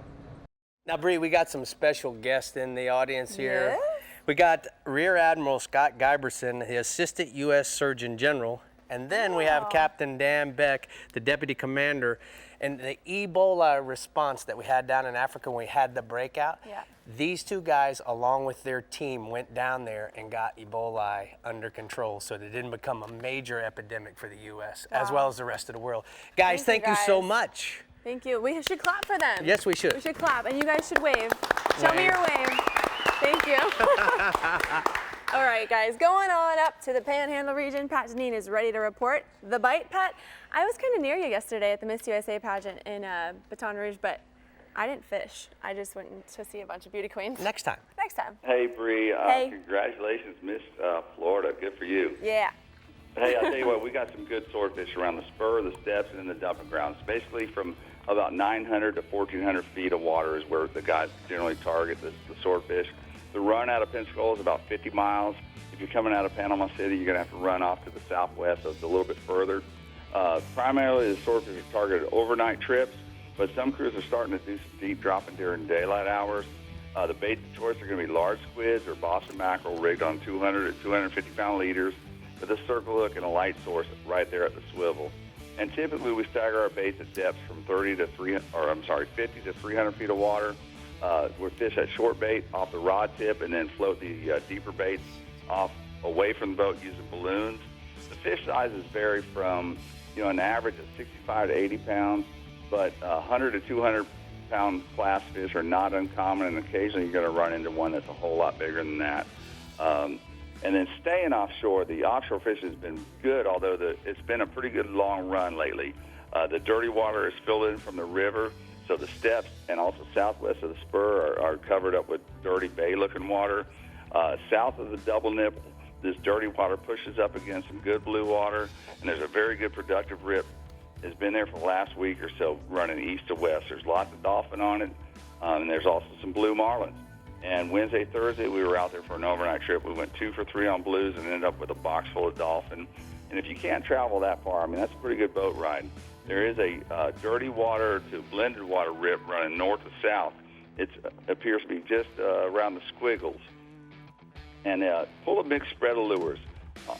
Now, Brie, we got some special guests in the audience here. Yes. We got Rear Admiral Scott Giberson, the Assistant U.S. Surgeon General. And then we have Captain Dan Beck, the Deputy Commander. And the Ebola response that we had down in Africa when we had the breakout, these two guys, along with their team, went down there and got Ebola under control so that it didn't become a major epidemic for the U.S. as well as the rest of the world. Guys, thank you so much. Thank you. We should clap for them. Yes, we should. We should clap, and you guys should wave. Show me your wave. Thank you. All right, guys, going on up to the Panhandle region. Pat Janine is ready to report the bite. Pat, I was kind of near you yesterday at the Miss USA pageant in Baton Rouge, but I didn't fish. I just went to see a bunch of beauty queens. Next time. Next time. Hey, Brie. Hey. Congratulations, Miss Florida. Good for you. Yeah. Hey, I'll tell you what, we got some good swordfish around the spur, the steps, and in the dumping grounds. Basically from about 900 to 1,400 feet of water is where the guys generally target the swordfish. The run out of Pensacola is about 50 miles. If you're coming out of Panama City, you're going to have to run off to the southwest, so it's a little bit further. Primarily, the swordfish are targeted overnight trips, but some crews are starting to do some deep dropping during daylight hours. The baits of choice are going to be large squids or Boston mackerel rigged on 200 to 250-pound leaders with a circle hook and a light source right there at the swivel. And typically, we stagger our baits at depths from 50 to 300 feet of water. We fish that short bait off the rod tip and then float the deeper baits off away from the boat using balloons. The fish sizes vary from, an average of 65 to 80 pounds, but 100 to 200 pound class fish are not uncommon, and occasionally you're going to run into one that's a whole lot bigger than that. And then staying offshore, the offshore fishing has been good, although it's been a pretty good long run lately. The dirty water is filled in from the river, so the steps and also southwest of the spur are covered up with dirty bay-looking water. South of the double nipple, this dirty water pushes up against some good blue water, and there's a very good productive rip. It's been there for the last week or so, running east to west. There's lots of dolphin on it, and there's also some blue marlins. And Wednesday, Thursday, we were out there for an overnight trip. We went 2 for 3 on blues and ended up with a box full of dolphin. And if you can't travel that far, that's a pretty good boat ride. There is a dirty water to blended water rip running north to south. It appears to be just around the squiggles. And pull a mixed spread of lures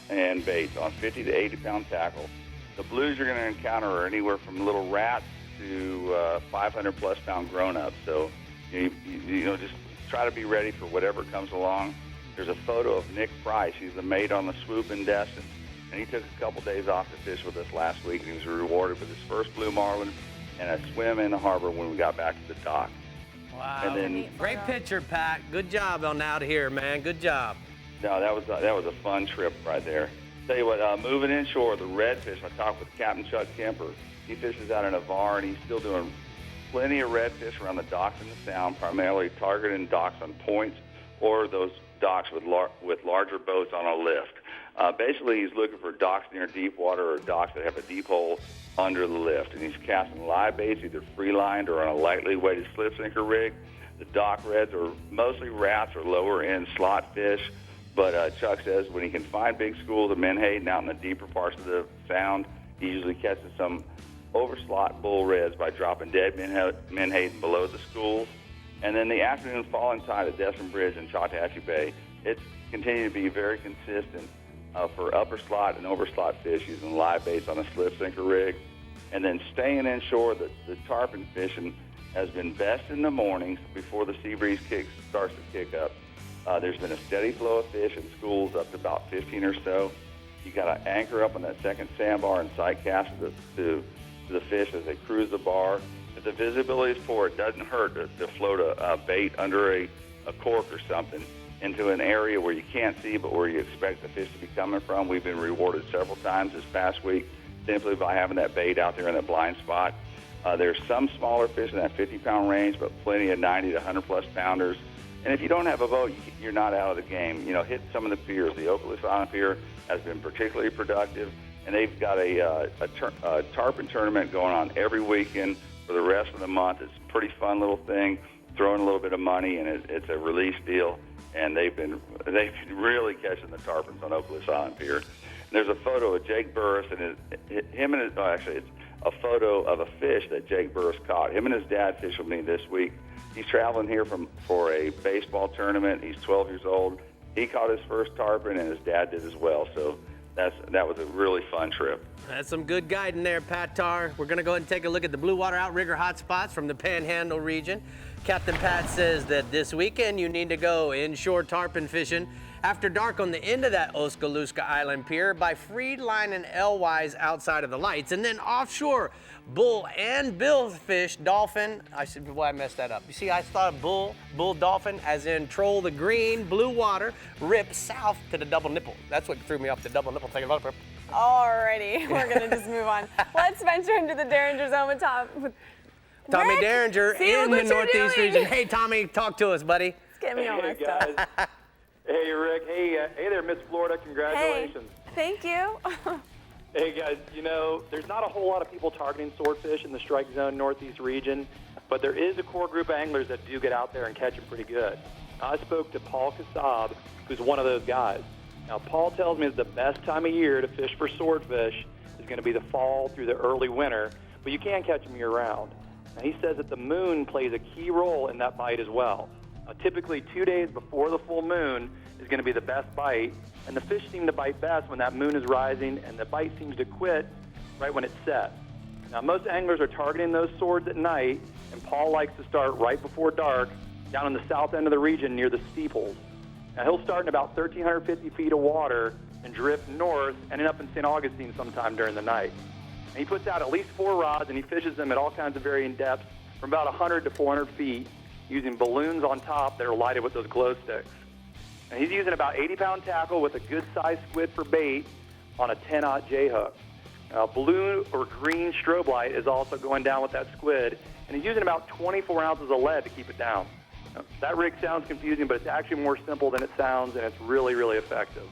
and baits on 50 to 80-pound tackle. The blues you're going to encounter are anywhere from little rats to 500-plus pound grown-ups. So, just try to be ready for whatever comes along. There's a photo of Nick Price. He's the mate on the swoop in Destin. And he took a couple days off to fish with us last week, and he was rewarded with his first blue marlin and a swim in the harbor when we got back to the dock. Wow. And then, great picture, Pat. Good job on out here, man. Good job. No, that was a fun trip right there. Tell you what, moving inshore, the redfish, I talked with Captain Chuck Kemper. He fishes out in Navarre, and he's still doing plenty of redfish around the docks in the Sound, primarily targeting docks on points or those docks with larger boats on a lift. Basically, he's looking for docks near deep water or docks that have a deep hole under the lift, and he's casting live baits, either free-lined or on a lightly weighted slip sinker rig. The dock reds are mostly wrasse or lower-end slot fish, but Chuck says when he can find big schools of menhaden out in the deeper parts of the Sound, he usually catches some overslot bull reds by dropping dead menhaden below the schools. And then the afternoon falling tide at Destin Bridge in Chattahoochee Bay, it's continued to be very consistent for upper slot and overslot fish using live baits on a slip sinker rig. And then staying inshore, the tarpon fishing has been best in the mornings before the sea breeze starts to kick up. There's been a steady flow of fish in schools up to about 15 or so. You got to anchor up on that second sandbar and sight cast to the fish as they cruise the bar. If the visibility is poor, it doesn't hurt to float a bait under a cork or something into an area where you can't see but where you expect the fish to be coming from. We've been rewarded several times this past week simply by having that bait out there in that blind spot. There's some smaller fish in that 50-pound range, but plenty of 90 to 100-plus pounders. And if you don't have a boat, you're not out of the game. You know, hit some of the piers. The Okaloosa Island Pier has been particularly productive, and they've got a tarpon tournament going on every weekend for the rest of the month. It's a pretty fun little thing, throwing a little bit of money, and it's a release deal. And they've been really catching the tarpons on Okaloosa Island Pier. And there's a photo of Jake Burris and it's a photo of a fish that Jake Burris caught. Him and his dad fished with me this week. He's traveling here for a baseball tournament. He's 12 years old. He caught his first tarpon, and his dad did as well. So that was a really fun trip. That's some good guiding there, Pat Tar. We're going to go ahead and take a look at the blue water outrigger hotspots from the Panhandle region. Captain Pat says that this weekend you need to go inshore tarpon fishing after dark on the end of that Oskaloosa Island Pier by freed line and alewives outside of the lights, and then offshore bull and billfish, dolphin. I messed that up. You see, I thought of bull dolphin as in troll the green, blue water, rip south to the double nipple. That's what threw me off the double nipple thing. Alrighty, we're gonna just move on. Let's venture into the Derringer Zone with Tommy Rick, Derringer in the Northeast region. Hey, Tommy, talk to us, buddy. Let's get me on my stuff. Guys. Hey, Rick. Hey there, Miss Florida. Congratulations. Hey, thank you. Hey, guys. You know, there's not a whole lot of people targeting swordfish in the strike zone Northeast region, but there is a core group of anglers that do get out there and catch them pretty good. I spoke to Paul Kasab, who's one of those guys. Now, Paul tells me that the best time of year to fish for swordfish is going to be the fall through the early winter, but you can catch them year-round. Now, he says that the moon plays a key role in that bite as well. Typically 2 days before the full moon is going to be the best bite, and the fish seem to bite best when that moon is rising, and the bite seems to quit right when it's set. Now, most anglers are targeting those swords at night, and Paul likes to start right before dark down in the south end of the region near the steeples. Now, he'll start in about 1,350 feet of water and drift north, ending up in St. Augustine sometime during the night. And he puts out at least 4 rods, and he fishes them at all kinds of varying depths from about 100 to 400 feet using balloons on top that are lighted with those glow sticks. And he's using about 80-pound tackle with a good-sized squid for bait on a 10-aught J-hook. Now, blue or green strobe light is also going down with that squid, and he's using about 24 ounces of lead to keep it down. Now, that rig sounds confusing, but it's actually more simple than it sounds, and it's really, really effective.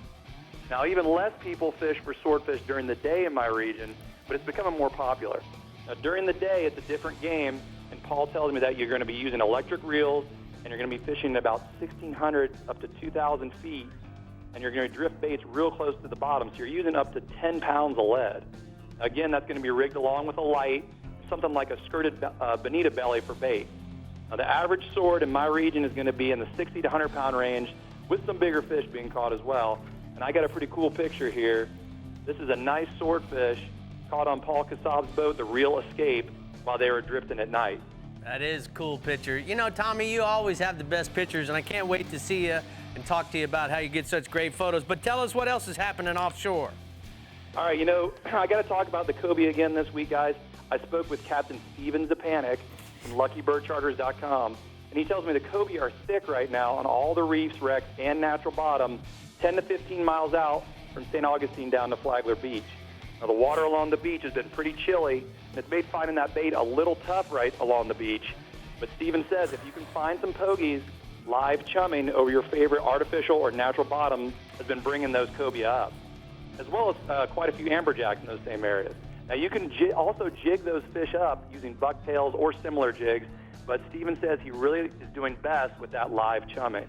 Now, even less people fish for swordfish during the day in my region, but it's becoming more popular. Now, during the day, it's a different game, and Paul tells me that you're going to be using electric reels, and you're going to be fishing about 1,600 up to 2,000 feet, and you're going to drift baits real close to the bottom, so you're using up to 10 pounds of lead. Again, that's going to be rigged along with a light, something like a skirted bonita belly for bait. Now, the average sword in my region is going to be in the 60 to 100-pound range, with some bigger fish being caught as well. And I got a pretty cool picture here. This is a nice swordfish caught on Paul Kasab's boat, the Real Escape, while they were drifting at night. That is a cool picture. You know, Tommy, you always have the best pictures, and I can't wait to see you and talk to you about how you get such great photos. But tell us what else is happening offshore. All right, you know, I got to talk about the cobia again this week, guys. I spoke with Captain Steven Zapanik from LuckyBirdCharters.com, and he tells me the cobia are thick right now on all the reefs, wrecks, and natural bottom, 10 to 15 miles out from St. Augustine down to Flagler Beach. Now, the water along the beach has been pretty chilly, and it's made finding that bait a little tough right along the beach. But Steven says if you can find some pogies, live chumming over your favorite artificial or natural bottom has been bringing those cobia up, as well as quite a few amberjacks in those same areas. Now, you can also jig those fish up using bucktails or similar jigs, but Steven says he really is doing best with that live chumming.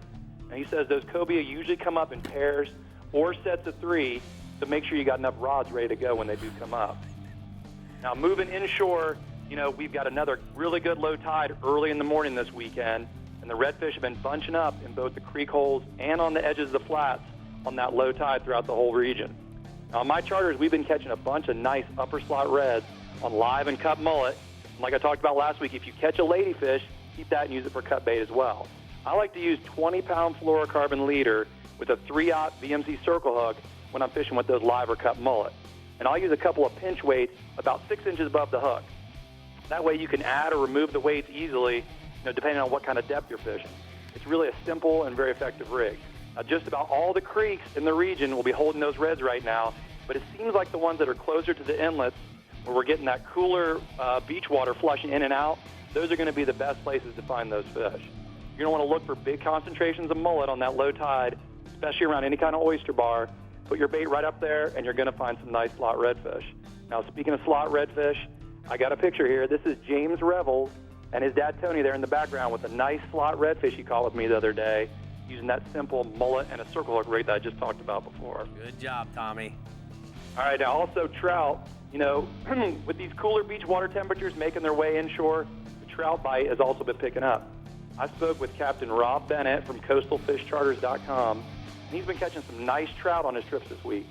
And he says those cobia usually come up in pairs or sets of 3, so make sure you got enough rods ready to go when they do come up. Now, moving inshore, you know, we've got another really good low tide early in the morning this weekend, and the redfish have been bunching up in both the creek holes and on the edges of the flats on that low tide throughout the whole region. Now, on my charters, we've been catching a bunch of nice upper slot reds on live and cut mullet. And like I talked about last week, if you catch a ladyfish, keep that and use it for cut bait as well. I like to use 20-pound fluorocarbon leader with a 3/0 VMC circle hook when I'm fishing with those live or cut mullet. And I'll use a couple of pinch weights about 6 inches above the hook. That way you can add or remove the weights easily, you know, depending on what kind of depth you're fishing. It's really a simple and very effective rig. Now, just about all the creeks in the region will be holding those reds right now, but it seems like the ones that are closer to the inlets, where we're getting that cooler beach water flushing in and out, those are going to be the best places to find those fish. You're You're going to want to look for big concentrations of mullet on that low tide, especially around any kind of oyster bar. Put your bait right up there, and you're going to find some nice slot redfish. Now, speaking of slot redfish, I got a picture here. This is James Revels and his dad Tony there in the background with a nice slot redfish he caught with me the other day, using that simple mullet and a circle hook rig that I just talked about before. Good job, Tommy. All right, now also trout. You know, with these cooler beach water temperatures making their way inshore, the trout bite has also been picking up. I spoke with Captain Rob Bennett from CoastalFishCharters.com, and he's been catching some nice trout on his trips this week.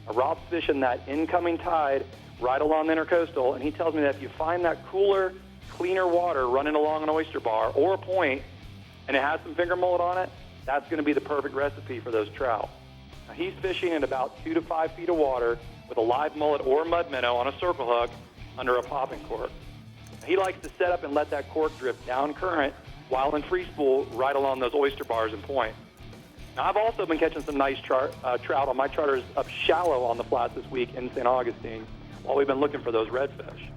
Now, Rob's fishing that incoming tide right along the intercoastal, and he tells me that if you find that cooler, cleaner water running along an oyster bar or a point, and it has some finger mullet on it, that's going to be the perfect recipe for those trout. Now, he's fishing in about 2 to 5 feet of water with a live mullet or mud minnow on a circle hook under a popping cork. He likes to set up and let that cork drift down current while in free spool right along those oyster bars and points. Now, I've also been catching some nice trout on my charters up shallow on the flats this week in St. Augustine while we've been looking for those redfish.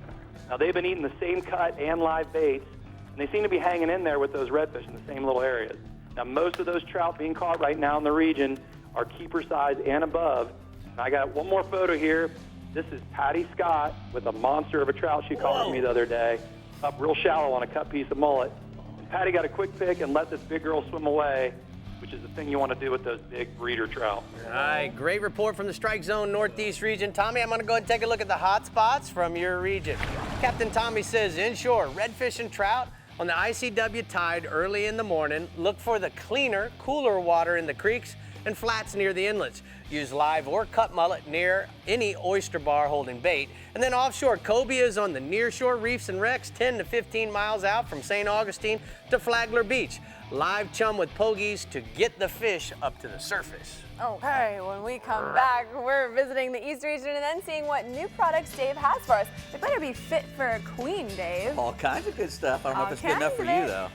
Now, they've been eating the same cut and live baits, and they seem to be hanging in there with those redfish in the same little areas. Now, most of those trout being caught right now in the region are keeper size and above. And I got one more photo here. This is Patty Scott with a monster of a trout she caught with me the other day, up real shallow on a cut piece of mullet. And Patty got a quick pick and let this big girl swim away, which is the thing you want to do with those big breeder trout. All right, great report from the Strike Zone Northeast region. Tommy, I'm going to go ahead and take a look at the hot spots from your region. Captain Tommy says inshore, redfish and trout on the ICW tide early in the morning. Look for the cleaner, cooler water in the creeks and flats near the inlets. Use live or cut mullet near any oyster bar holding bait. And then offshore, cobias on the nearshore reefs and wrecks 10 to 15 miles out from St. Augustine to Flagler Beach. Live chum with pogies to get the fish up to the surface. Okay, when we come back, we're visiting the East region and then seeing what new products Dave has for us. They better be fit for a queen, Dave. All kinds of good stuff. I don't know if it's good enough for you, though.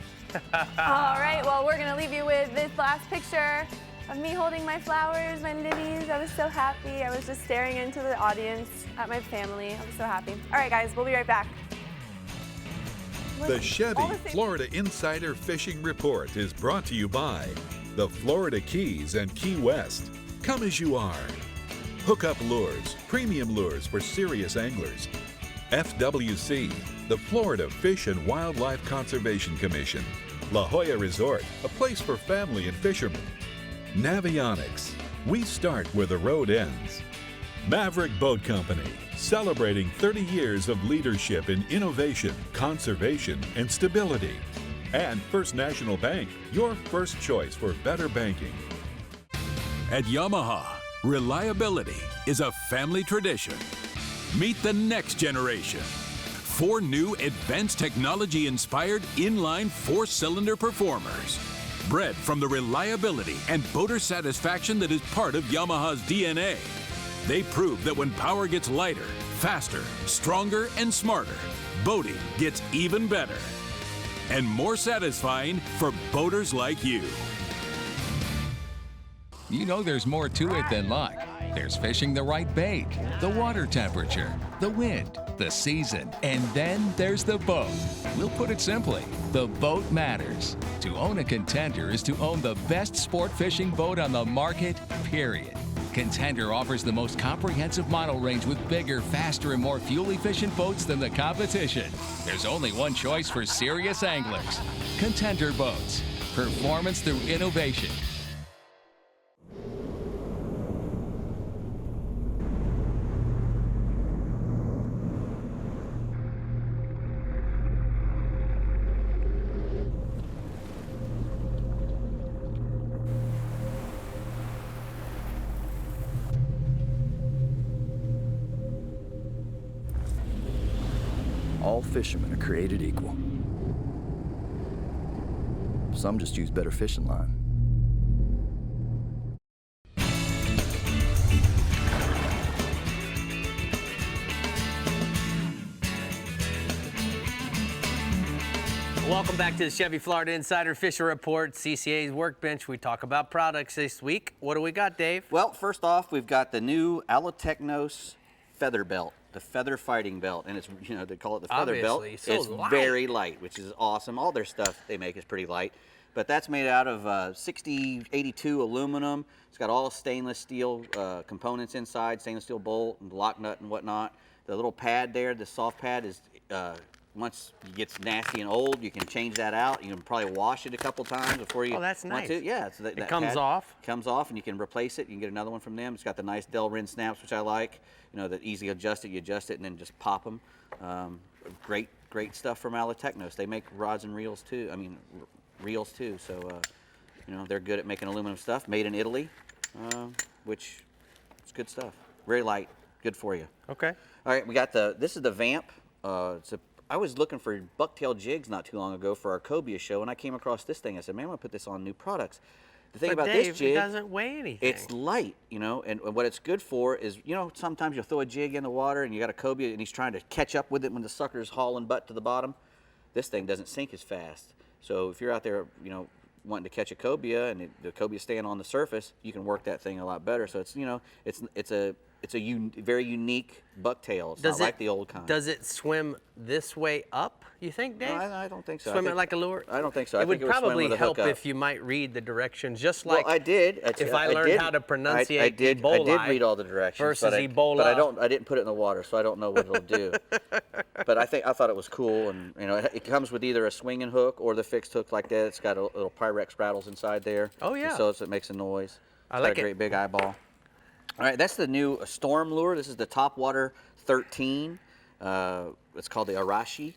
All right, well, we're going to leave you with this last picture of me holding my flowers, my lilies. I was so happy. I was just staring into the audience at my family. I was so happy. All right, guys, we'll be right back. The Chevy Florida Insider Fishing Report is brought to you by the Florida Keys and Key West. Come as you are. Hookup Lures, premium lures for serious anglers. FWC, the Florida Fish and Wildlife Conservation Commission. La Jolla Resort, a place for family and fishermen. Navionics, we start where the road ends. Maverick Boat Company, celebrating 30 years of leadership in innovation, conservation, and stability. And First National Bank, your first choice for better banking. At Yamaha, reliability is a family tradition. Meet the next generation. 4 new advanced technology-inspired inline 4-cylinder performers. Bred from the reliability and boater satisfaction that is part of Yamaha's DNA. They prove that when power gets lighter, faster, stronger, and smarter, boating gets even better. And more satisfying for boaters like you. You know there's more to it than luck. There's fishing the right bait, the water temperature, the wind, the season, and then there's the boat. We'll put it simply, the boat matters. To own a Contender is to own the best sport fishing boat on the market, period. Contender offers the most comprehensive model range with bigger, faster, and more fuel-efficient boats than the competition. There's only one choice for serious anglers. Contender Boats. Performance through innovation. All fishermen are created equal. Some just use better fishing line. Welcome back to the Chevy Florida Insider Fisher Report, CCA's Workbench. We talk about products this week. What do we got, Dave? Well, first off, we've got the new Alotechnos feather belt, the feather fighting belt, and it's, they call it the feather belt. So it's light. Very light, which is awesome. All their stuff they make is pretty light. But that's made out of 6082 aluminum. It's got all stainless steel components inside, stainless steel bolt and lock nut and whatnot. The little pad there, the soft pad, is once it gets nasty and old, you can change that out. You can probably wash it a couple times before you. Oh, that's want nice. to. Yeah, It comes off. Comes off, and you can replace it. You can get another one from them. It's got the nice Delrin snaps, which I like. You know, that easy adjust it. You adjust it and then just pop them. Great stuff from Technos. They make rods and reels too. I mean, reels too. So, you know, they're good at making aluminum stuff. Made in Italy, which is good stuff. Very light, good for you. Okay. All right, we got this is the Vamp. I was looking for bucktail jigs not too long ago for our cobia show, and I came across this thing. I said, man, I'm gonna put this on new products. The thing But about Dave, this jig, it doesn't weigh anything. it's light, you know, and what it's good for is, you know, sometimes you'll throw a jig in the water and you got a cobia and he's trying to catch up with it when the sucker's hauling butt to the bottom. This thing doesn't sink as fast. So if you're out there, you know, wanting to catch a cobia and the cobia's staying on the surface, you can work that thing a lot better. So it's, you know, it's a very unique bucktail. It's not like the old kind. Does it swim this way up, you think, Dave? No, I don't think so. Swim it like a lure? I don't think so. It would probably help if you might read the directions, just like I did. if I learned how to pronunciate I did read all the directions versus Ebola. But I didn't put it in the water, so I don't know what it'll do. But I thought it was cool, and you know, it comes with either a swinging hook or the fixed hook like that. It's got a little Pyrex rattles inside there. Oh yeah. So it makes a noise. I like it. Got a great big eyeball. All right, that's the new Storm lure. This is the Topwater 13. It's called the Arashi.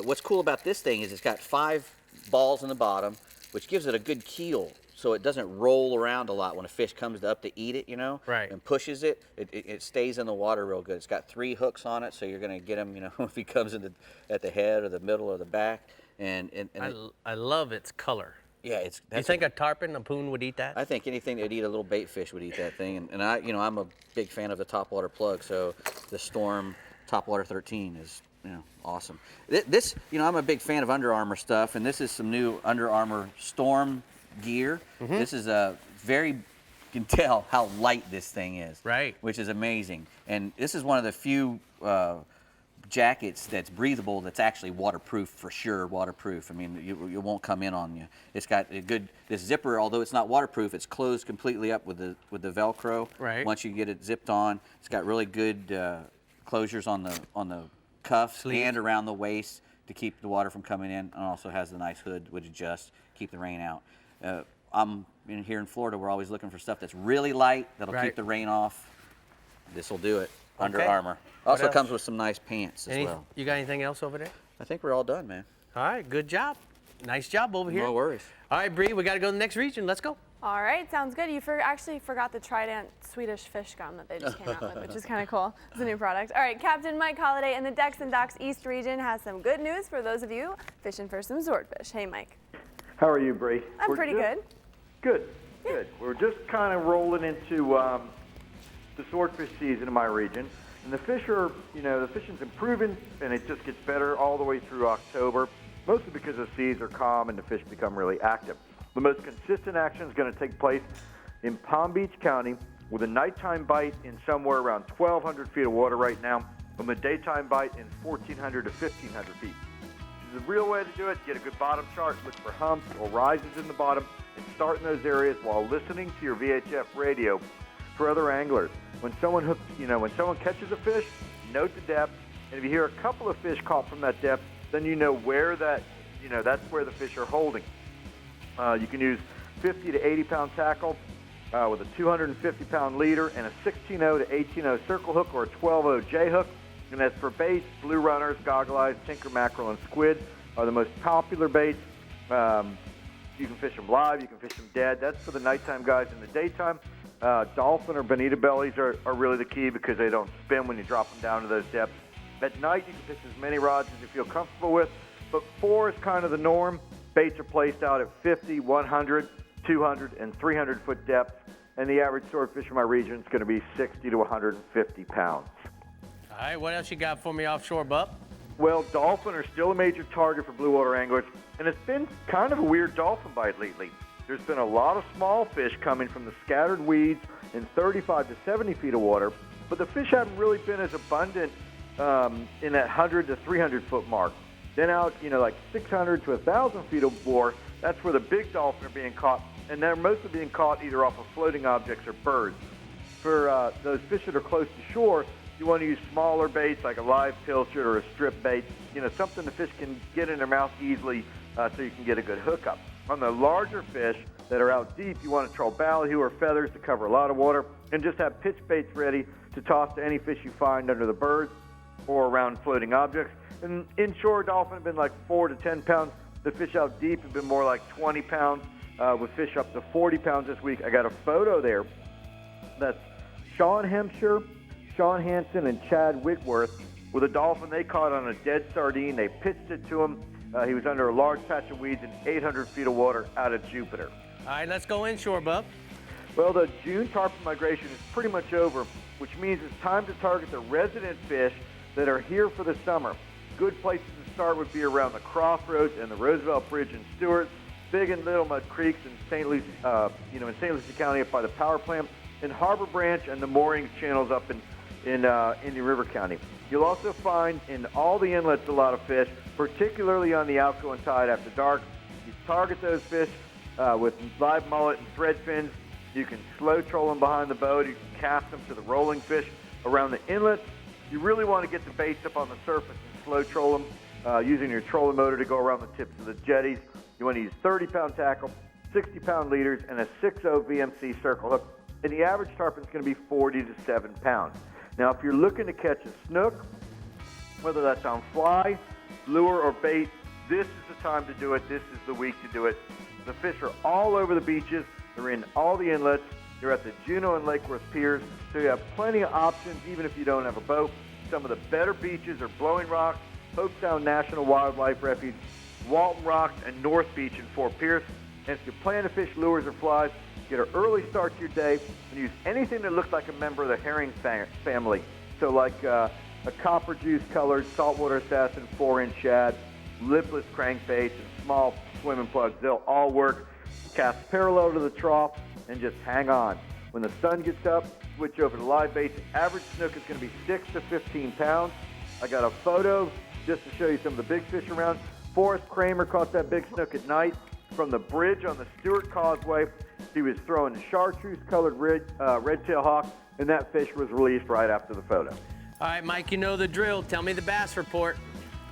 What's cool about this thing is it's got 5 balls in the bottom, which gives it a good keel, so it doesn't roll around a lot when a fish comes up to eat it, you know, right, and pushes it. It stays in the water real good. It's got 3 hooks on it, so you're going to get him, you know, if he comes at the head or the middle or the back. I love its color. Yeah, You think a tarpon, a poon would eat that? I think anything that'd eat a little bait fish would eat that thing. And I, you know, I'm a big fan of the Topwater plug, so the Storm Topwater 13 is, you know, awesome. This, you know, I'm a big fan of Under Armour stuff, and this is some new Under Armour Storm gear. Mm-hmm. This is a you can tell how light this thing is. Right. Which is amazing. And this is one of the few jackets that's breathable, that's actually waterproof, for sure waterproof. I mean, it won't come in on you. It's got a good, this zipper, although it's not waterproof, it's closed completely up with the Velcro. Right. Once you get it zipped on, it's got really good closures on the cuffs and around the waist to keep the water from coming in, and also has the nice hood which adjusts, keep the rain out. Here in Florida, we're always looking for stuff that's really light, that'll keep the rain off. This will do it. Under Armour. Also comes with some nice pants as well. You got anything else over there? I think we're all done, man. All right, good job. Nice job over here. No worries. All right, Brie, we got to go to the next region. Let's go. All right, sounds good. You actually forgot the Trident Swedish fish gum that they just came out with, which is kind of cool. It's a new product. All right, Captain Mike Holliday in the Decks and Docks East region has some good news for those of you fishing for some swordfish. Hey, Mike. How are you, Brie? I'm pretty good. Good. We're just kind of rolling into the swordfish season in my region. And the fish are, you know, the fishing's improving, and it just gets better all the way through October, mostly because the seas are calm and the fish become really active. The most consistent action is going to take place in Palm Beach County with a nighttime bite in somewhere around 1,200 feet of water right now, and the daytime bite in 1,400 to 1,500 feet. The real way to do it, get a good bottom chart, look for humps or rises in the bottom, and start in those areas while listening to your VHF radio for other anglers. When someone catches a fish, note the depth, and if you hear a couple of fish caught from that depth, then you know where that's where the fish are holding. You can use 50 to 80 pound tackle with a 250 pound leader and a 16-0 to 18-0 circle hook or a 12-0 J hook. And as for baits, blue runners, goggle eyes, tinker mackerel, and squid are the most popular baits. You can fish them live, you can fish them dead. That's for the nighttime guys. In the daytime, dolphin or bonita bellies are really the key because they don't spin when you drop them down to those depths. At night, you can fish as many rods as you feel comfortable with, but 4 is kind of the norm. Baits are placed out at 50, 100, 200, and 300 foot depth, and the average swordfish in my region is going to be 60 to 150 pounds. All right, what else you got for me offshore, Bub? Well, dolphin are still a major target for blue water anglers, and it's been kind of a weird dolphin bite lately. There's been a lot of small fish coming from the scattered weeds in 35 to 70 feet of water, but the fish haven't really been as abundant in that 100 to 300 foot mark. Then out, like 600 to 1,000 feet of water, That's where the big dolphin are being caught, and they're mostly being caught either off of floating objects or birds. For those fish that are close to shore, you want to use smaller baits like a live pilchard or a strip bait, something the fish can get in their mouth easily so you can get a good hookup. On the larger fish that are out deep, you want to troll ballyhoo or feathers to cover a lot of water, and just have pitch baits ready to toss to any fish you find under the birds or around floating objects. And inshore dolphin have been like 4 to 10 pounds. The fish out deep have been more like 20 pounds, with fish up to 40 pounds this week. I got a photo there. That's Sean Hempshire, Sean Hansen, and Chad Whitworth with a dolphin they caught on a dead sardine. They pitched it to him. He was under a large patch of weeds in 800 feet of water out of Jupiter. All right, let's go inshore, Bub. Well, the June tarpon migration is pretty much over, which means it's time to target the resident fish that are here for the summer. Good places to start would be around the Crossroads and the Roosevelt Bridge in Stewart, Big and Little Mud Creeks in St. Lucie, in St. Lucie County up by the power plant, and Harbor Branch and the mooring channels up in Indian River County. You'll also find in all the inlets a lot of fish, particularly on the outgoing tide after dark. You target those fish with live mullet and thread fins. You can slow troll them behind the boat. You can cast them to the rolling fish around the inlets. You really want to get the baits up on the surface and slow troll them using your trolling motor to go around the tips of the jetties. You want to use 30-pound tackle, 60-pound leaders, and a 6.0 VMC circle hook. And the average tarpon is going to be 40 to 7 pounds. Now, if you're looking to catch a snook, whether that's on fly, lure, or bait, this is the time to do it. This is the week to do it. The fish are all over the beaches. They're in all the inlets. They're at the Juneau and Lake Worth piers, so you have plenty of options even if you don't have a boat. Some of the better beaches are Blowing Rock, Hope Sound National Wildlife Refuge, Walton Rocks, and North Beach in Fort Pierce. And if you plan to fish lures or flies, get an early start to your day and use anything that looks like a member of the herring family. So like a copper juice colored saltwater assassin 4-inch shad, lipless crankbaits, and small swimming plugs. They'll all work. Cast parallel to the trough and just hang on. When the sun gets up, switch over to live baits. The average snook is going to be 6 to 15 pounds. I got a photo just to show you some of the big fish around. Forrest Kramer caught that big snook at night from the bridge on the Stewart Causeway. He was throwing a chartreuse-colored red-tail hawk, and that fish was released right after the photo. All right, Mike, you know the drill. Tell me the bass report.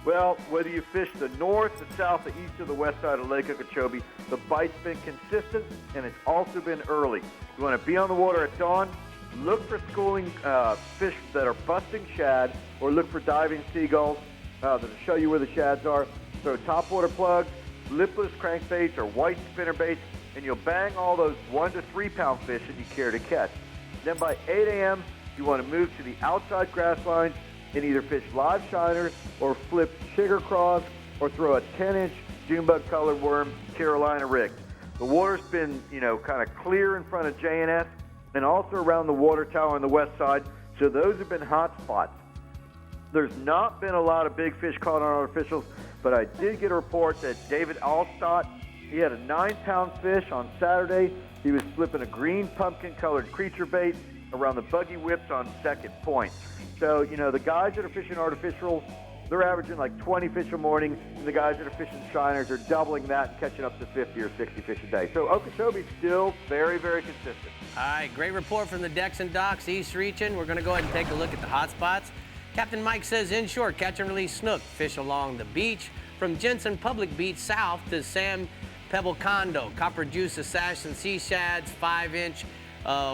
Well, whether you fish the north, the south, the east, or the west side of Lake Okeechobee, the bite's been consistent, and it's also been early. You want to be on the water at dawn, look for schooling fish that are busting shad, or look for diving seagulls that'll show you where the shads are. Throw topwater plugs, lipless crankbaits, or white spinner baits, and you'll bang all those 1 to 3 pound fish that you care to catch. Then by 8 a.m., you want to move to the outside grass lines and either fish live shiners or flip sugar craws or throw a 10-inch Junebug colored worm Carolina rig. The water's been, kind of clear in front of J&S and also around the water tower on the west side, so those have been hot spots. There's not been a lot of big fish caught on artificials, but I did get a report that David Allstott, he had a 9-pound fish on Saturday. He was flipping a green pumpkin-colored creature bait around the buggy whips on Second Point. So, the guys that are fishing artificial, they're averaging like 20 fish a morning, and the guys that are fishing shiners are doubling that and catching up to 50 or 60 fish a day. So Okeechobee's still very, very consistent. All right, great report from the decks and docks, East region. We're going to go ahead and take a look at the hot spots. Captain Mike says inshore, catch and release snook, fish along the beach from Jensen Public Beach south to Sam Pebble Condo, copper juice assassin sea shads, 5-inch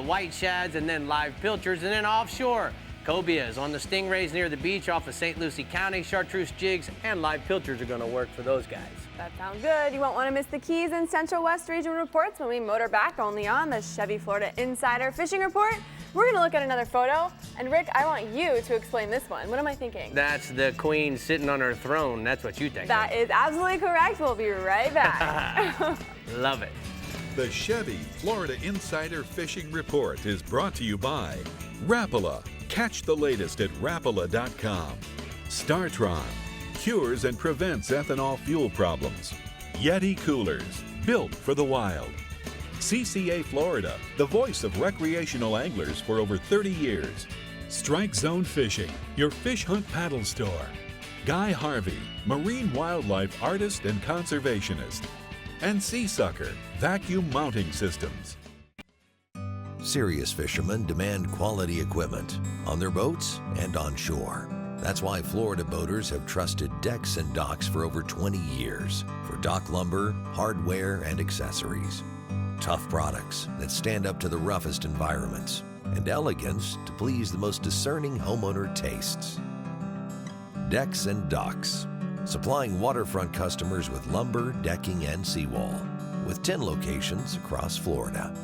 white shads, and then live pilchards, and then offshore. Cobias on the stingrays near the beach off of St. Lucie County, chartreuse jigs, and live pilchards are going to work for those guys. That sounds good. You won't want to miss the Keys and Central West region reports when we motor back only on the Chevy Florida Insider Fishing Report. We're going to look at another photo. And Rick, I want you to explain this one. What am I thinking? That's the queen sitting on her throne. That's what you think. That is absolutely correct. We'll be right back. Love it. The Chevy Florida Insider Fishing Report is brought to you by Rapala. Catch the latest at Rapala.com. StarTron. Cures and prevents ethanol fuel problems. Yeti Coolers. Built for the wild. CCA Florida, the voice of recreational anglers for over 30 years. Strike Zone Fishing, your fish hunt paddle store. Guy Harvey, marine wildlife artist and conservationist. and Sea Sucker vacuum mounting systems. Serious fishermen demand quality equipment on their boats and on shore. That's why Florida boaters have trusted Decks and Docks for over 20 years for dock lumber, hardware, and accessories. Tough products that stand up to the roughest environments, and elegance to please the most discerning homeowner tastes. Decks and Docks, supplying waterfront customers with lumber, decking, and seawall, with 10 locations across Florida.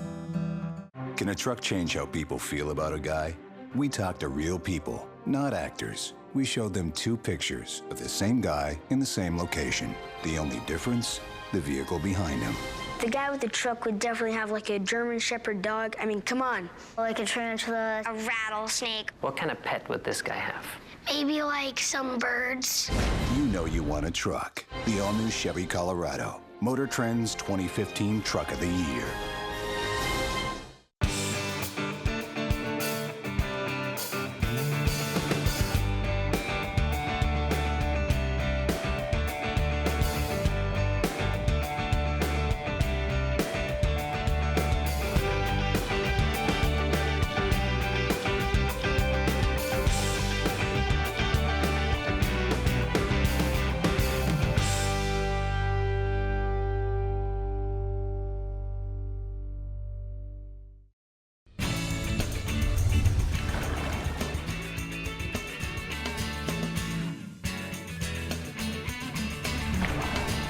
Can a truck change how people feel about a guy? We talk to real people, not actors. We showed them 2 pictures of the same guy in the same location. The only difference, the vehicle behind him. The guy with the truck would definitely have like a German Shepherd dog. I mean, come on. Like a tarantula, a rattlesnake. What kind of pet would this guy have? Maybe like some birds. You know you want a truck. The all-new Chevy Colorado. Motor Trend's 2015 Truck of the Year.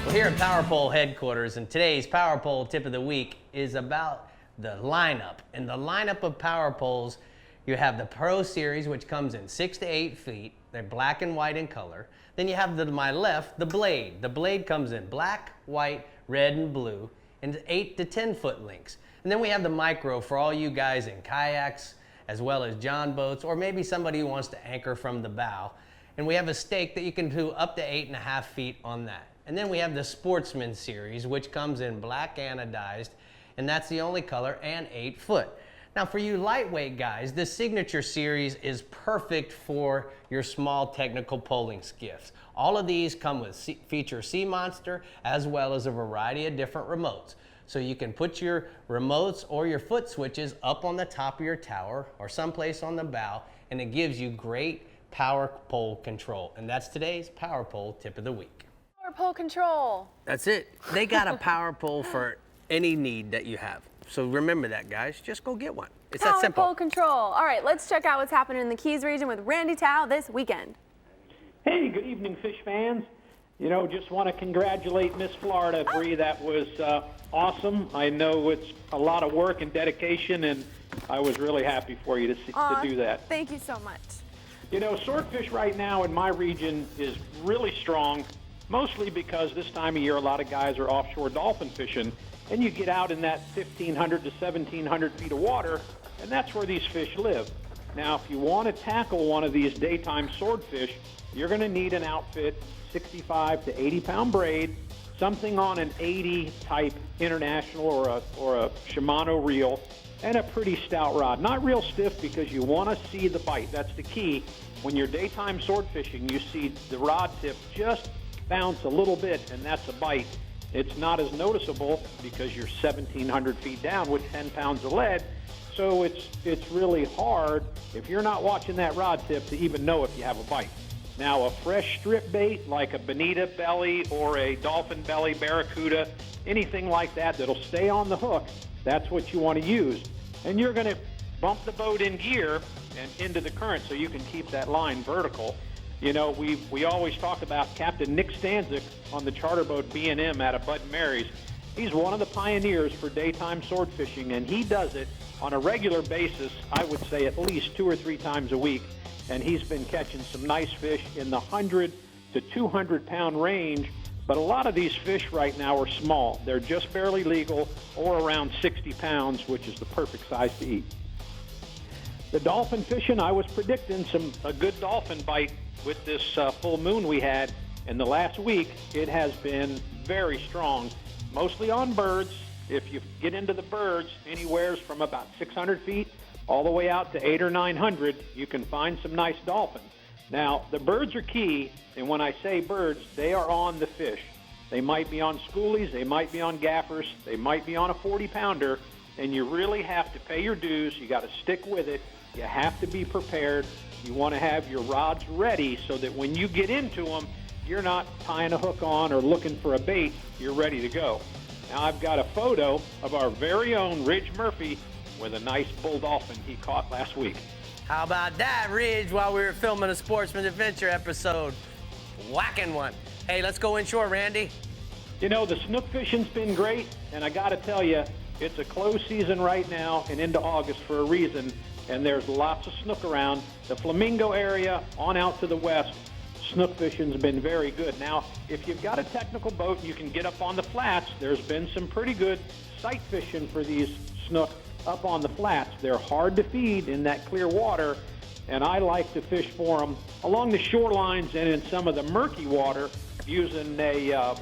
We're here at Power Pole headquarters, and today's Power Pole tip of the week is about the lineup. In the lineup of Power Poles, you have the Pro Series, which comes in 6 to 8 feet. They're black and white in color. Then you have to my left, the Blade. The Blade comes in black, white, red, and blue, and 8 to 10 foot lengths. And then we have the Micro for all you guys in kayaks, as well as john boats, or maybe somebody who wants to anchor from the bow. And we have a stake that you can do up to 8.5 feet on that. And then we have the Sportsman Series, which comes in black anodized, and that's the only color, and 8 foot. Now for you lightweight guys, the Signature Series is perfect for your small technical poling skiffs. All of these come with feature Sea Monster, as well as a variety of different remotes. So you can put your remotes or your foot switches up on the top of your tower or someplace on the bow, and it gives you great power pole control. And that's today's Power Pole tip of the week. Power pole control. That's it. They got a power pole for any need that you have. So remember that, guys. Just go get one. It's that simple. Power pole control. All right, let's check out what's happening in the Keys region with Randy Tao this weekend. Hey, good evening, fish fans. You know, just want to congratulate Miss Florida, Brie. That was awesome. I know it's a lot of work and dedication, and I was really happy for you to do that. Thank you so much. You know, swordfish right now in my region is really strong, mostly because this time of year a lot of guys are offshore dolphin fishing, and you get out in that 1,500 to 1,700 feet of water, and that's where these fish live. Now, if you want to tackle one of these daytime swordfish, you're going to need an outfit, 65 to 80 pound braid, something on an 80 type international or a Shimano reel, and a pretty stout rod. Not real stiff because you want to see the bite. That's the key. When you're daytime sword fishing, you see the rod tip just bounce a little bit, and that's a bite. It's not as noticeable because you're 1,700 feet down with 10 pounds of lead, so it's really hard if you're not watching that rod tip to even know if you have a bite. Now, a fresh strip bait like a bonita belly or a dolphin belly, barracuda, anything like that that'll stay on the hook, that's what you want to use. And you're going to bump the boat in gear and into the current so you can keep that line vertical. You know, we always talk about Captain Nick Stanzik on the charter boat B&M out of Bud and Mary's. He's one of the pioneers for daytime sword fishing, and he does it on a regular basis, I would say at least 2 or 3 times a week. And he's been catching some nice fish in the 100 to 200 pound range. But a lot of these fish right now are small. They're just barely legal, or around 60 pounds, which is the perfect size to eat. The dolphin fishing, I was predicting a good dolphin bite with this full moon we had. In the last week, it has been very strong, mostly on birds. If you get into the birds, anywhere from about 600 feet all the way out to 800 or 900, you can find some nice dolphins. Now, the birds are key, and when I say birds, they are on the fish. They might be on schoolies, they might be on gaffers, they might be on a 40-pounder, and you really have to pay your dues. You got to stick with it. You have to be prepared. You want to have your rods ready so that when you get into them, you're not tying a hook on or looking for a bait. You're ready to go. Now I've got a photo of our very own Ridge Murphy with a nice bull dolphin he caught last week. How about that, Ridge, while we were filming a Sportsman Adventure episode? Whacking one. Hey, let's go inshore, Randy. You know, the snook fishing's been great, and I got to tell you, it's a closed season right now and into August for a reason, and there's lots of snook around. The Flamingo area on out to the west, snook fishing's been very good. Now, if you've got a technical boat and you can get up on the flats, there's been some pretty good sight fishing for these snook up on the flats. They're hard to feed in that clear water, and I like to fish for them along the shorelines and in some of the murky water using a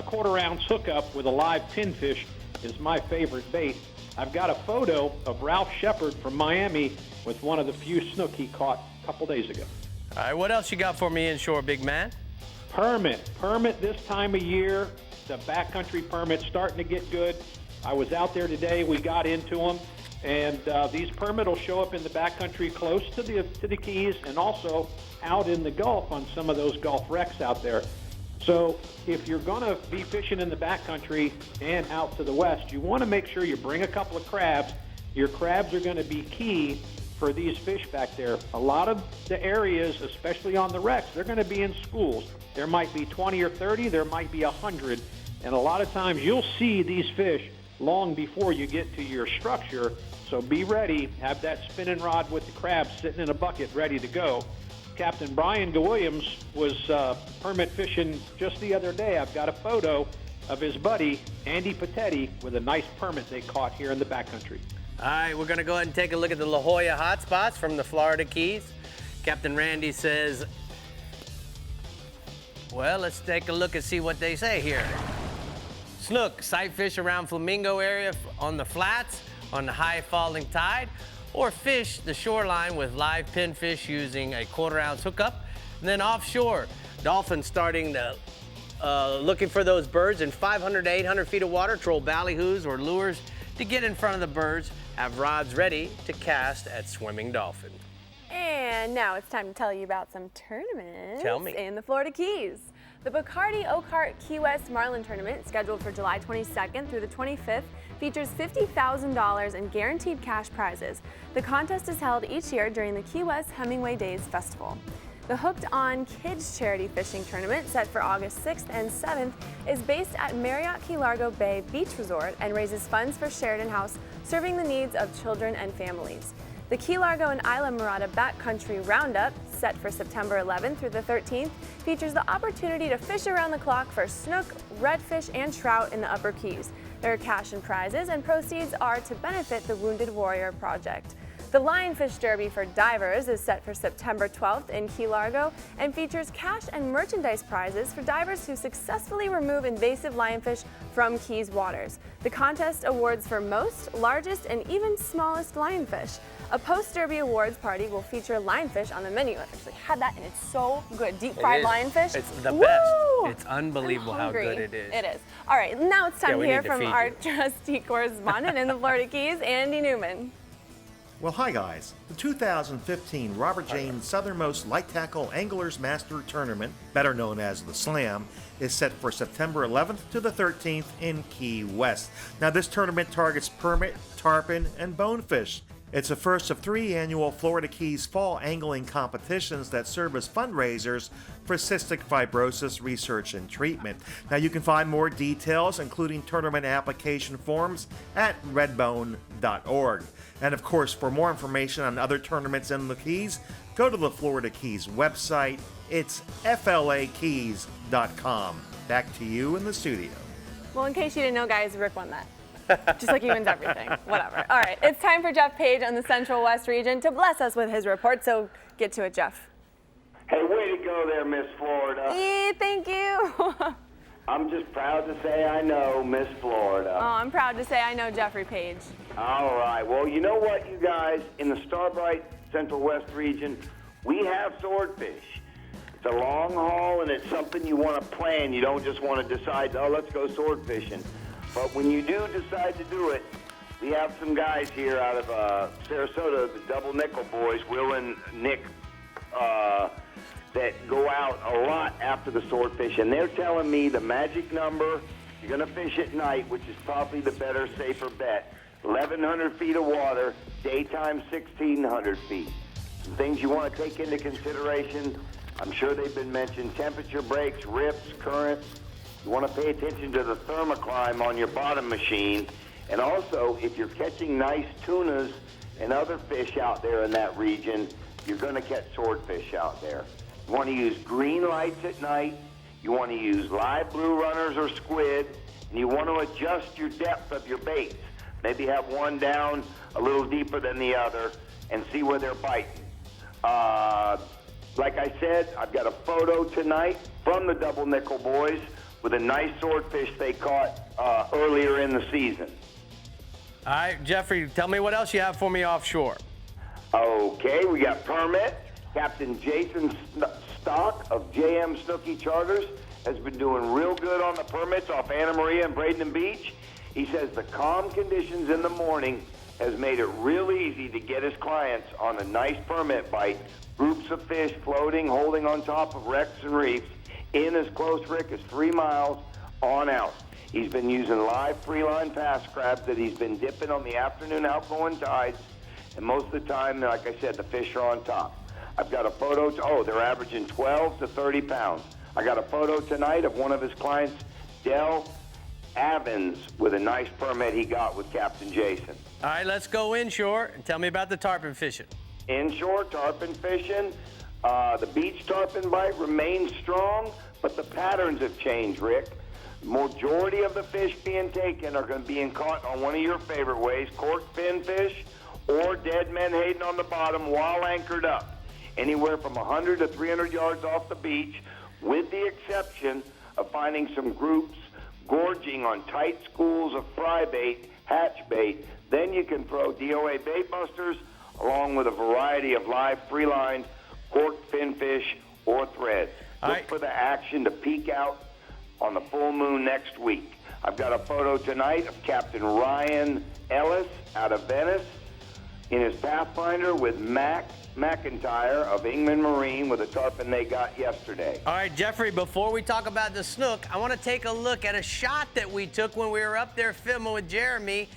quarter-ounce hookup with a live pinfish is my favorite bait. I've got a photo of Ralph Shepard from Miami with one of the few snook he caught a couple days ago. All right, what else you got for me inshore, big man? Permit this time of year. The backcountry permit's starting to get good. I was out there today. We got into them, and these permit will show up in the backcountry close to the Keys and also out in the Gulf on some of those Gulf wrecks out there. So if you're going to be fishing in the backcountry and out to the west, you want to make sure you bring a couple of crabs. Your crabs are going to be key for these fish back there. A lot of the areas, especially on the wrecks, they're going to be in schools. There might be 20 or 30, there might be 100, and a lot of times you'll see these fish long before you get to your structure. So be ready, have that spinning rod with the crabs sitting in a bucket ready to go. Captain Brian Williams was permit fishing just the other day. I've got a photo of his buddy, Andy Patetti, with a nice permit they caught here in the backcountry. All right, we're going to go ahead and take a look at the La Jolla hotspots from the Florida Keys. Captain Randy says, well, let's take a look and see what they say here. Snook, sight fish around Flamingo area on the flats on the high falling tide, or fish the shoreline with live pinfish using a quarter-ounce hookup. And then offshore, dolphins starting to looking for those birds in 500 to 800 feet of water, troll ballyhoos or lures to get in front of the birds, have rods ready to cast at swimming dolphin. And now it's time to tell you about some tournaments in the Florida Keys. The Bacardi Oakheart Key West Marlin Tournament, scheduled for July 22nd through the 25th, features $50,000 in guaranteed cash prizes. The contest is held each year during the Key West Hemingway Days Festival. The Hooked On Kids Charity Fishing Tournament, set for August 6th and 7th, is based at Marriott Key Largo Bay Beach Resort and raises funds for Sheridan House, serving the needs of children and families. The Key Largo and Isla Mirada Backcountry Roundup, set for September 11th through the 13th, features the opportunity to fish around the clock for snook, redfish, and trout in the Upper Keys. There are cash and prizes, and proceeds are to benefit the Wounded Warrior Project. The Lionfish Derby for divers is set for September 12th in Key Largo and features cash and merchandise prizes for divers who successfully remove invasive lionfish from Keys waters. The contest awards for most, largest, and even smallest lionfish. A post-derby awards party will feature lionfish on the menu. I've actually had that, and it's so good. Deep-fried lionfish. It's the Woo! best. It's unbelievable how good it is. It is. All right, now it's time to hear from our you. trusty correspondent in the Florida Keys, Andy Newman. Well, hi guys. The 2015 Robert James Southernmost Light Tackle Anglers Master Tournament, better known as the Slam, is set for September 11th to the 13th in Key West. Now this tournament targets permit, tarpon, and bonefish. It's the first of 3 annual Florida Keys fall angling competitions that serve as fundraisers for cystic fibrosis research and treatment. Now you can find more details, including tournament application forms, at redbone.org. And of course, for more information on other tournaments in the Keys, go to the Florida Keys website. It's flakeys.com. Back to you in the studio. Well, in case you didn't know, guys, Rick won that. Just like he wins everything. Whatever. All right, it's time for Jeff Page on the Central West region to bless us with his report, so get to it, Jeff. Hey, way to go there, Miss Florida. Yeah, thank you. I'm just proud to say I know Miss Florida. Oh, I'm proud to say I know Jeffrey Page. All right. Well, you know what, you guys? In the Starbright Central West region, we have swordfish. It's a long haul, and it's something you want to plan. You don't just want to decide, oh, let's go sword fishing. But when you do decide to do it, we have some guys here out of Sarasota, the Double Nickel boys, Will and Nick, that go out a lot after the swordfish, and they're telling me the magic number, you're going to fish at night, which is probably the better, safer bet. 1,100 feet of water, daytime 1,600 feet. Some things you want to take into consideration, I'm sure they've been mentioned, temperature breaks, rips, currents. You want to pay attention to the thermocline on your bottom machine. And also, if you're catching nice tunas and other fish out there in that region, you're going to catch swordfish out there. You want to use green lights at night. You want to use live blue runners or squid. And you want to adjust your depth of your baits. Maybe have one down a little deeper than the other and see where they're biting. Like I said, I've got a photo tonight from the Double Nickel boys with a nice swordfish they caught earlier in the season. All right, Jeffrey, tell me what else you have for me offshore. Okay, we got permit. Captain Jason Stock of JM Snooky Charters has been doing real good on the permits off Anna Maria and Braden Beach. He says the calm conditions in the morning has made it real easy to get his clients on a nice permit bite. Groups of fish floating, holding on top of wrecks and reefs in as close, Rick, as 3 miles on out. He's been using live freeline pass crabs that he's been dipping on the afternoon outgoing tides, and most of the time, like I said, the fish are on top. I've got a photo, they're averaging 12 to 30 pounds. I got a photo tonight of one of his clients, Del Evans, with a nice permit he got with Captain Jason. All right, let's go inshore and tell me about the tarpon fishing. Inshore tarpon fishing, the beach tarpon bite remains strong, but the patterns have changed, Rick. Majority of the fish being taken are going to be caught on one of your favorite ways, cork fin fish or dead menhaden on the bottom while anchored up, anywhere from 100 to 300 yards off the beach, with the exception of finding some groups gorging on tight schools of fry bait, hatch bait. Then you can throw DOA bait busters along with a variety of live free-line cork fin fish or threads. Look for the action to peak out on the full moon next week. I've got a photo tonight of Captain Ryan Ellis out of Venice in his Pathfinder with Mac McIntyre of Ingman Marine with a tarpon they got yesterday. All right, Jeffrey, before we talk about the snook, I want to take a look at a shot that we took when we were up there filming with Jeremy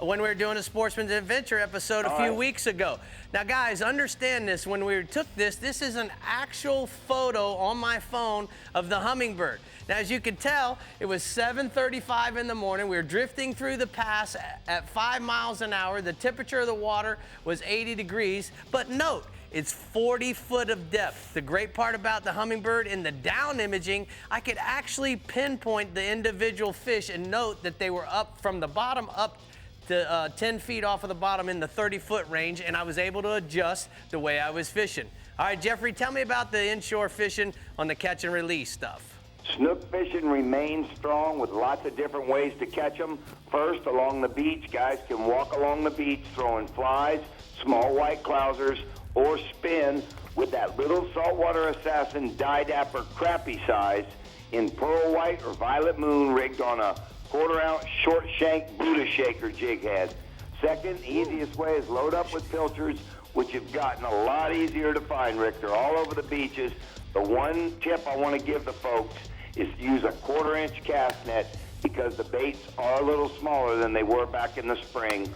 when we were doing a Sportsman's Adventure episode a few weeks ago. Now, guys, understand this. When we took this is an actual photo on my phone of the hummingbird. Now, as you can tell, it was 7:35 in the morning. We were drifting through the pass at 5 miles an hour. The temperature of the water was 80 degrees. But note, it's 40 foot of depth. The great part about the hummingbird in the down imaging, I could actually pinpoint the individual fish and note that they were up from the bottom up to 10 feet off of the bottom in the 30-foot range, and I was able to adjust the way I was fishing. All right, Jeffrey, tell me about the inshore fishing on the catch and release stuff. Snook fishing remains strong with lots of different ways to catch them. First, along the beach, guys can walk along the beach throwing flies, small white clousers, or spin with that little saltwater assassin die-dapper crappie size in pearl white or violet moon rigged on a quarter-ounce short shank Buddha shaker jig head. Second, easiest way is load up with pilchers, which have gotten a lot easier to find, Rick. They're all over the beaches. The one tip I want to give the folks is to use a quarter-inch cast net because the baits are a little smaller than they were back in the spring.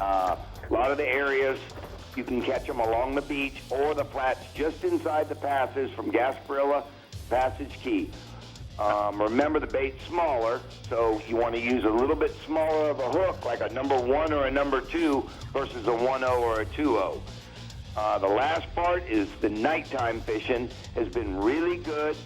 A lot of the areas you can catch them along the beach or the flats just inside the passes from Gasparilla to Passage Key. Remember, the bait's smaller, so you want to use a little bit smaller of a hook, like a number 1 or a number 2 versus a 1-0 or a 2-0. The last part is the nighttime fishing has been really good,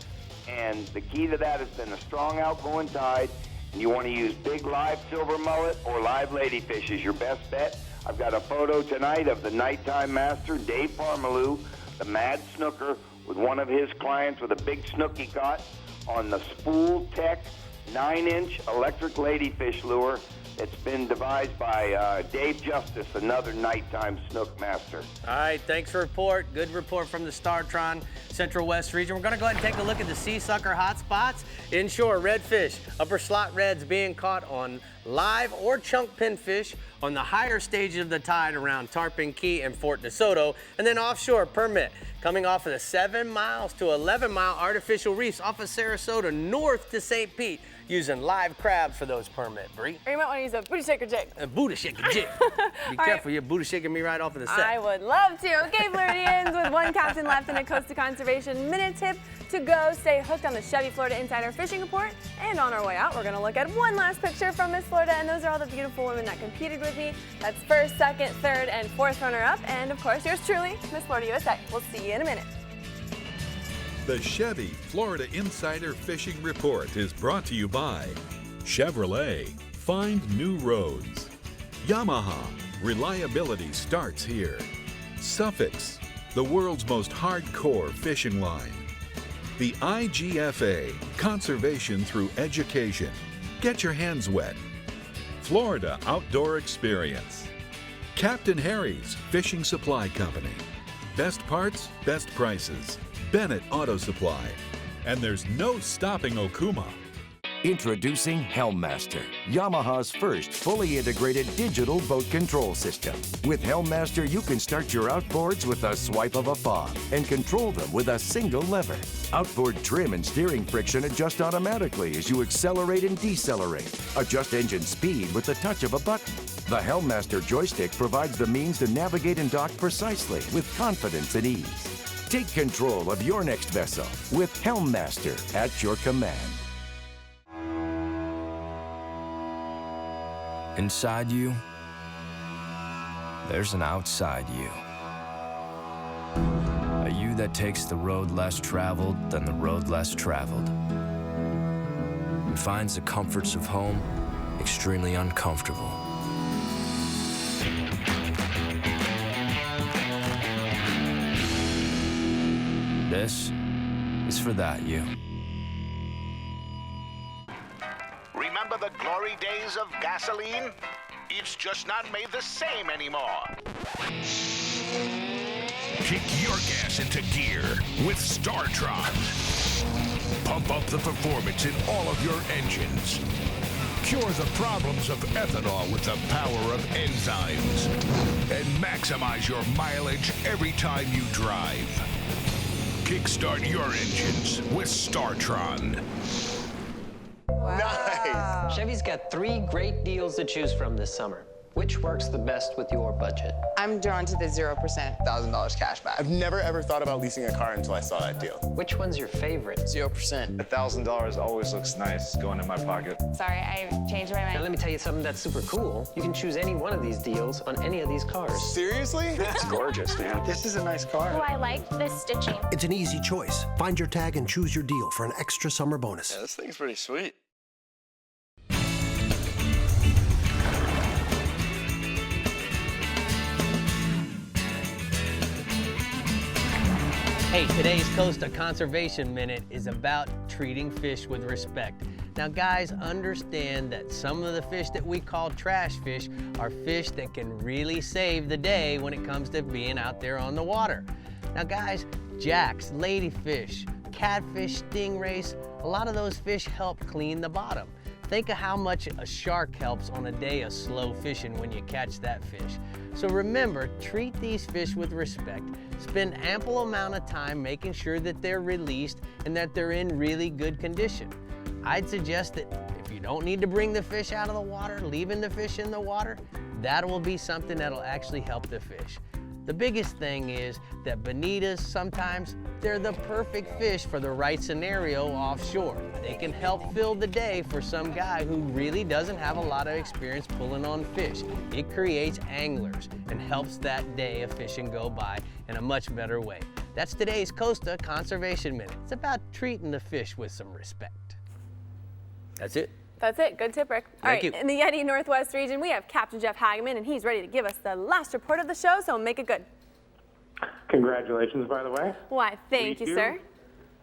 and the key to that has been a strong outgoing tide. And you want to use big live silver mullet or live ladyfish as your best bet. I've got a photo tonight of the nighttime master, Dave Ferrell, the mad snooker, with one of his clients with a big snook he caught on the Spool Tech 9-inch electric ladyfish lure It's been devised by Dave Justice, another nighttime snook master. All right, thanks for the report. Good report from the StarTron Central West region. We're going to go ahead and take a look at the sea sucker hotspots. Inshore redfish, upper slot reds being caught on live or chunk pinfish on the higher stages of the tide around Tarpon Key and Fort DeSoto. And then offshore permit coming off of the 7 miles to 11-mile artificial reefs off of Sarasota north to St. Pete, using live crabs for those permit, Brie. Or you might want to use a booty shaker jig. A booty shaker jig. Be careful, you're booty shaking me right off of the set. I would love to. Okay, Floridians, with one captain left and a Costa Conservation minute tip to go, stay hooked on the Chevy Florida Insider Fishing Report. And on our way out, we're going to look at one last picture from Miss Florida, and those are all the beautiful women that competed with me. That's first, second, third, and fourth runner-up. And of course, yours truly, Miss Florida USA. We'll see you in a minute. The Chevy Florida Insider Fishing Report is brought to you by Chevrolet, find new roads. Yamaha, reliability starts here. Suffix, the world's most hardcore fishing line. The IGFA, conservation through education. Get your hands wet. Florida Outdoor Experience. Captain Harry's Fishing Supply Company. Best parts, best prices. Bennett Auto Supply. And there's no stopping Okuma. Introducing Helmmaster, Yamaha's first fully integrated digital boat control system. With Helmmaster, you can start your outboards with a swipe of a paw and control them with a single lever. Outboard trim and steering friction adjust automatically as you accelerate and decelerate. Adjust engine speed with the touch of a button. The Helmmaster joystick provides the means to navigate and dock precisely with confidence and ease. Take control of your next vessel with Helmmaster at your command. Inside you, there's an outside you. A you that takes the road less traveled than the road less traveled, and finds the comforts of home extremely uncomfortable. This is for that you. Remember the glory days of gasoline? It's just not made the same anymore. Kick your gas into gear with StarTron. Pump up the performance in all of your engines. Cure the problems of ethanol with the power of enzymes. And maximize your mileage every time you drive. Kickstart your engines with StarTron. Nice! Chevy's got 3 great deals to choose from this summer. Which works the best with your budget? I'm drawn to the 0%. $1,000 cash back. I've never ever thought about leasing a car until I saw that deal. Which one's your favorite? 0%. $1,000 always looks nice going in my pocket. Sorry, I changed my mind. Now let me tell you something that's super cool. You can choose any one of these deals on any of these cars. Seriously? It's gorgeous, man. This is a nice car. Oh, I like this stitching. It's an easy choice. Find your tag and choose your deal for an extra summer bonus. Yeah, this thing's pretty sweet. Hey, today's Costa Conservation Minute is about treating fish with respect. Now guys, understand that some of the fish that we call trash fish are fish that can really save the day when it comes to being out there on the water. Now guys, jacks, ladyfish, catfish, stingrays, a lot of those fish help clean the bottom. Think of how much a shark helps on a day of slow fishing when you catch that fish. So remember, treat these fish with respect. Spend ample amount of time making sure that they're released and that they're in really good condition. I'd suggest that if you don't need to bring the fish out of the water, leaving the fish in the water, that will be something that'll actually help the fish. The biggest thing is that bonitas, sometimes they're the perfect fish for the right scenario offshore. They can help fill the day for some guy who really doesn't have a lot of experience pulling on fish. It creates anglers and helps that day of fishing go by in a much better way. That's today's Costa Conservation Minute. It's about treating the fish with some respect. That's it. That's it. Good tip, Rick. All right, Thank you. in the Yeti Northwest region, we have Captain Jeff Hageman, and he's ready to give us the last report of the show, so make it good. Congratulations, by the way. Why, thank you, sir.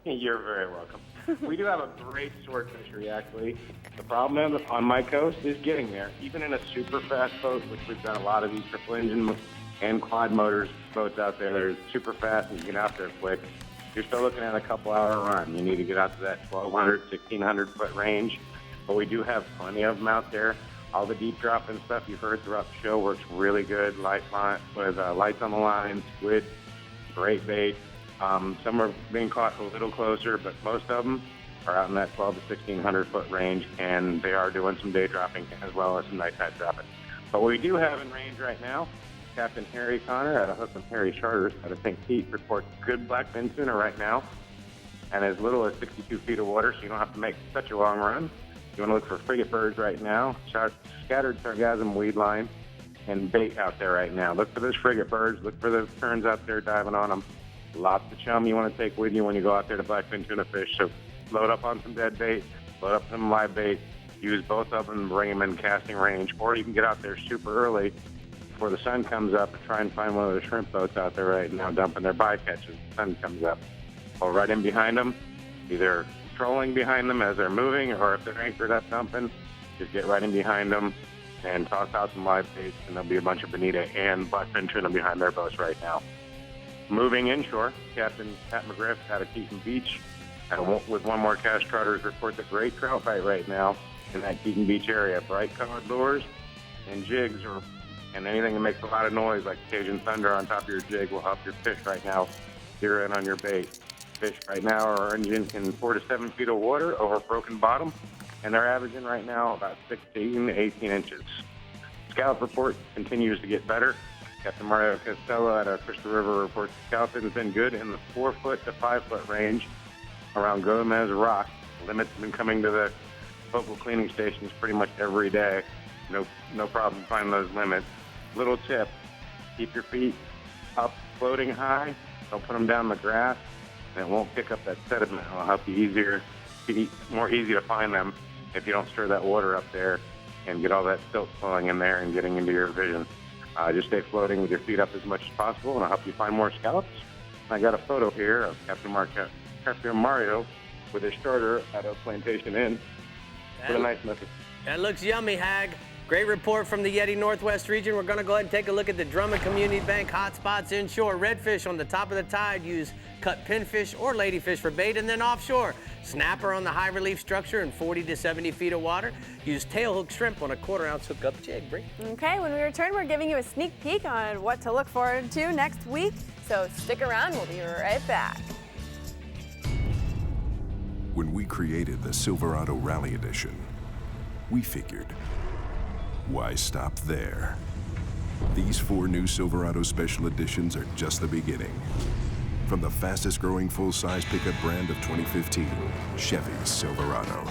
You're very welcome. We do have a great sword fishery, actually. The problem on my coast is getting there. Even in a super fast boat, which we've got a lot of these triple engine and quad motors boats out there that are super fast and you get out there quick, you're still looking at a couple-hour run. You need to get out to that 1,200, 1,600-foot range. But we do have plenty of them out there. All the deep drop and stuff you've heard throughout the show works really good. Lights on the line, squid, great bait. Some are being caught a little closer, but most of them are out in that 1,200 to 1,600-foot range, and they are doing some day dropping as well as some nighttime dropping. But what we do have in range right now, Captain Harry Connor at a Hook 'em Harry Charters out of St. Pete reports good blackfin tuna right now, and as little as 62 feet of water, so you don't have to make such a long run. You want to look for frigate birds right now, scattered sargassum weed line, and bait out there right now. Look for those frigate birds. Look for the terns out there diving on them. Lots of chum you want to take with you when you go out there to blackfin tuna fish. So load up on some dead bait, load up some live bait, use both of them and bring them in casting range. Or you can get out there super early before the sun comes up and try and find one of the shrimp boats out there right now dumping their bycatch as the sun comes up. Or right in behind them, either trolling behind them as they're moving, or if they're anchored up dumping, just get right in behind them and toss out some live baits, and there'll be a bunch of bonita and blackfin tuna behind their boats right now. Moving inshore, Captain Pat McGriff out of Keaton Beach, with one more cast trotters, reports a great trout bite right now in that Keaton Beach area. Bright colored lures and jigs, and anything that makes a lot of noise, like Cajun thunder on top of your jig, will help your fish right now zero in on your bait. Fish right now are ranging in 4 to 7 feet of water over broken bottom, and they're averaging right now about 16 to 18 inches. Scallop report continues to get better. Captain Mario Costello at Crystal River reports scallop has been good in the 4 foot to 5 foot range around Gomez Rock. Limits have been coming to the local cleaning stations pretty much every day. No problem finding those limits. Little tip, keep your feet up floating high. Don't put them down in the grass. And it won't pick up that sediment. It'll help you more easy to find them if you don't stir that water up there and get all that silt flowing in there and getting into your vision. Just stay floating with your feet up as much as possible, and I'll help you find more scallops. I got a photo here of Captain Mario with his starter at Oak Plantation Inn. What a nice message. That looks yummy, Hag. Great report from the Yeti Northwest region. We're going to go ahead and take a look at the Drummond Community Bank hotspots inshore. Redfish on the top of the tide. Use cut pinfish or ladyfish for bait. And then offshore, snapper on the high relief structure in 40 to 70 feet of water. Use tailhook shrimp on a 1/4 ounce hookup jig. Brie. Okay, when we return, we're giving you a sneak peek on what to look forward to next week. So stick around, we'll be right back. When we created the Silverado Rally Edition, we figured, why stop there? These 4 new Silverado Special Editions are just the beginning. From the fastest growing full-size pickup brand of 2015, Chevy's Silverado.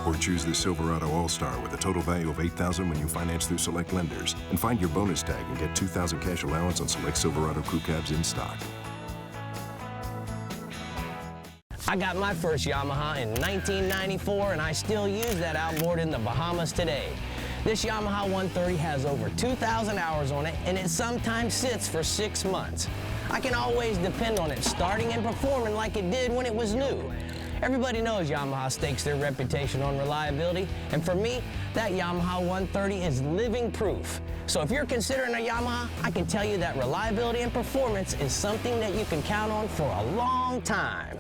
Or choose the Silverado All-Star with a total value of $8,000 when you finance through select lenders. And find your bonus tag and get $2,000 cash allowance on select Silverado crew cabs in stock. I got my first Yamaha in 1994, and I still use that outboard in the Bahamas today. This Yamaha 130 has over 2,000 hours on it, and it sometimes sits for 6 months. I can always depend on it starting and performing like it did when it was new. Everybody knows Yamaha stakes their reputation on reliability, and for me, that Yamaha 130 is living proof. So if you're considering a Yamaha, I can tell you that reliability and performance is something that you can count on for a long time.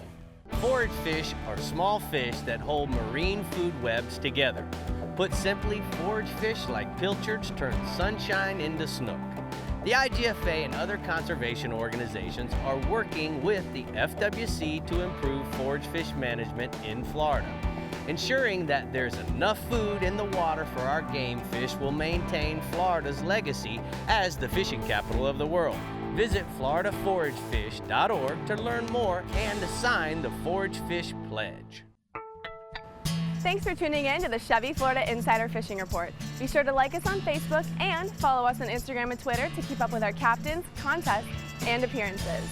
Forage fish are small fish that hold marine food webs together. Put simply, forage fish like pilchards turn sunshine into snook. The IGFA and other conservation organizations are working with the FWC to improve forage fish management in Florida. Ensuring that there's enough food in the water for our game fish will maintain Florida's legacy as the fishing capital of the world. Visit floridaforagefish.org to learn more and to sign the Forage Fish Pledge. Thanks for tuning in to the Chevy Florida Insider Fishing Report. Be sure to like us on Facebook and follow us on Instagram and Twitter to keep up with our captains, contests, and appearances.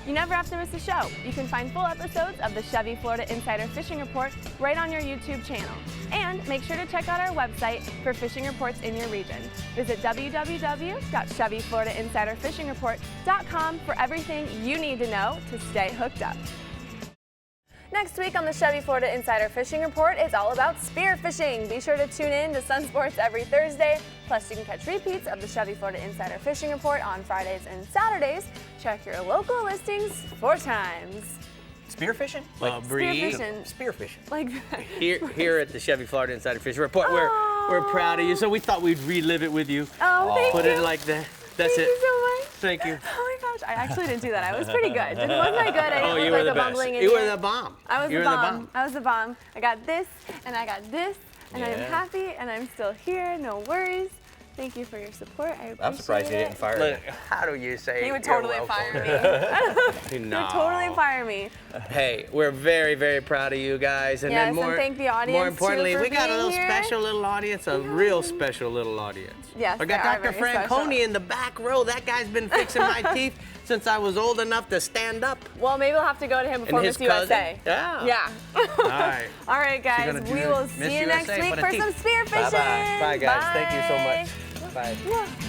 You never have to miss a show. You can find full episodes of the Chevy Florida Insider Fishing Report right on your YouTube channel. And make sure to check out our website for fishing reports in your region. Visit www.ChevyFloridaInsiderFishingReport.com for everything you need to know to stay hooked up. Next week on the Chevy Florida Insider Fishing Report, it's all about spearfishing. Be sure to tune in to SunSports every Thursday. Plus, you can catch repeats of the Chevy Florida Insider Fishing Report on Fridays and Saturdays. Check your local listings 4 times. Spearfishing? Like Spearfishing. Spearfishing. Like that. Here at the Chevy Florida Insider Fishing Report, we're proud of you. So we thought we'd relive it with you. Oh, thank Put you. it like that. That's Thank it. you so much. Thank you. Oh my gosh, I actually didn't do that. I was pretty good. Wasn't I good? I didn't you look were like the a best. bumbling You idiot. were the bomb. I was You the were the bomb. bomb. I was the bomb. I got this, and I got this, and I'm Yeah. happy, and I'm still here. No worries. Thank you for your support. I appreciate I'm surprised you didn't fire Look, me. how do you say He would you're totally welcome? fire me. No. He would totally fire me. Hey, we're very, very proud of you guys. And Yes, then more, and thank the audience, more too, importantly, for we got a being little here. special little audience, a real special little audience. Yes, I got they are Dr. very Franconi special. in the back row. That guy's been fixing my teeth since I was old enough to stand up. Well, maybe we'll have to go to him before his Miss USA. cousin? Yeah. Yeah. All right. All right, guys. gonna do We will Miss see you next USA week for the for teeth. some spearfishing. Bye-bye. Bye, guys. Thank you so Bye. much. Bye. Mwah.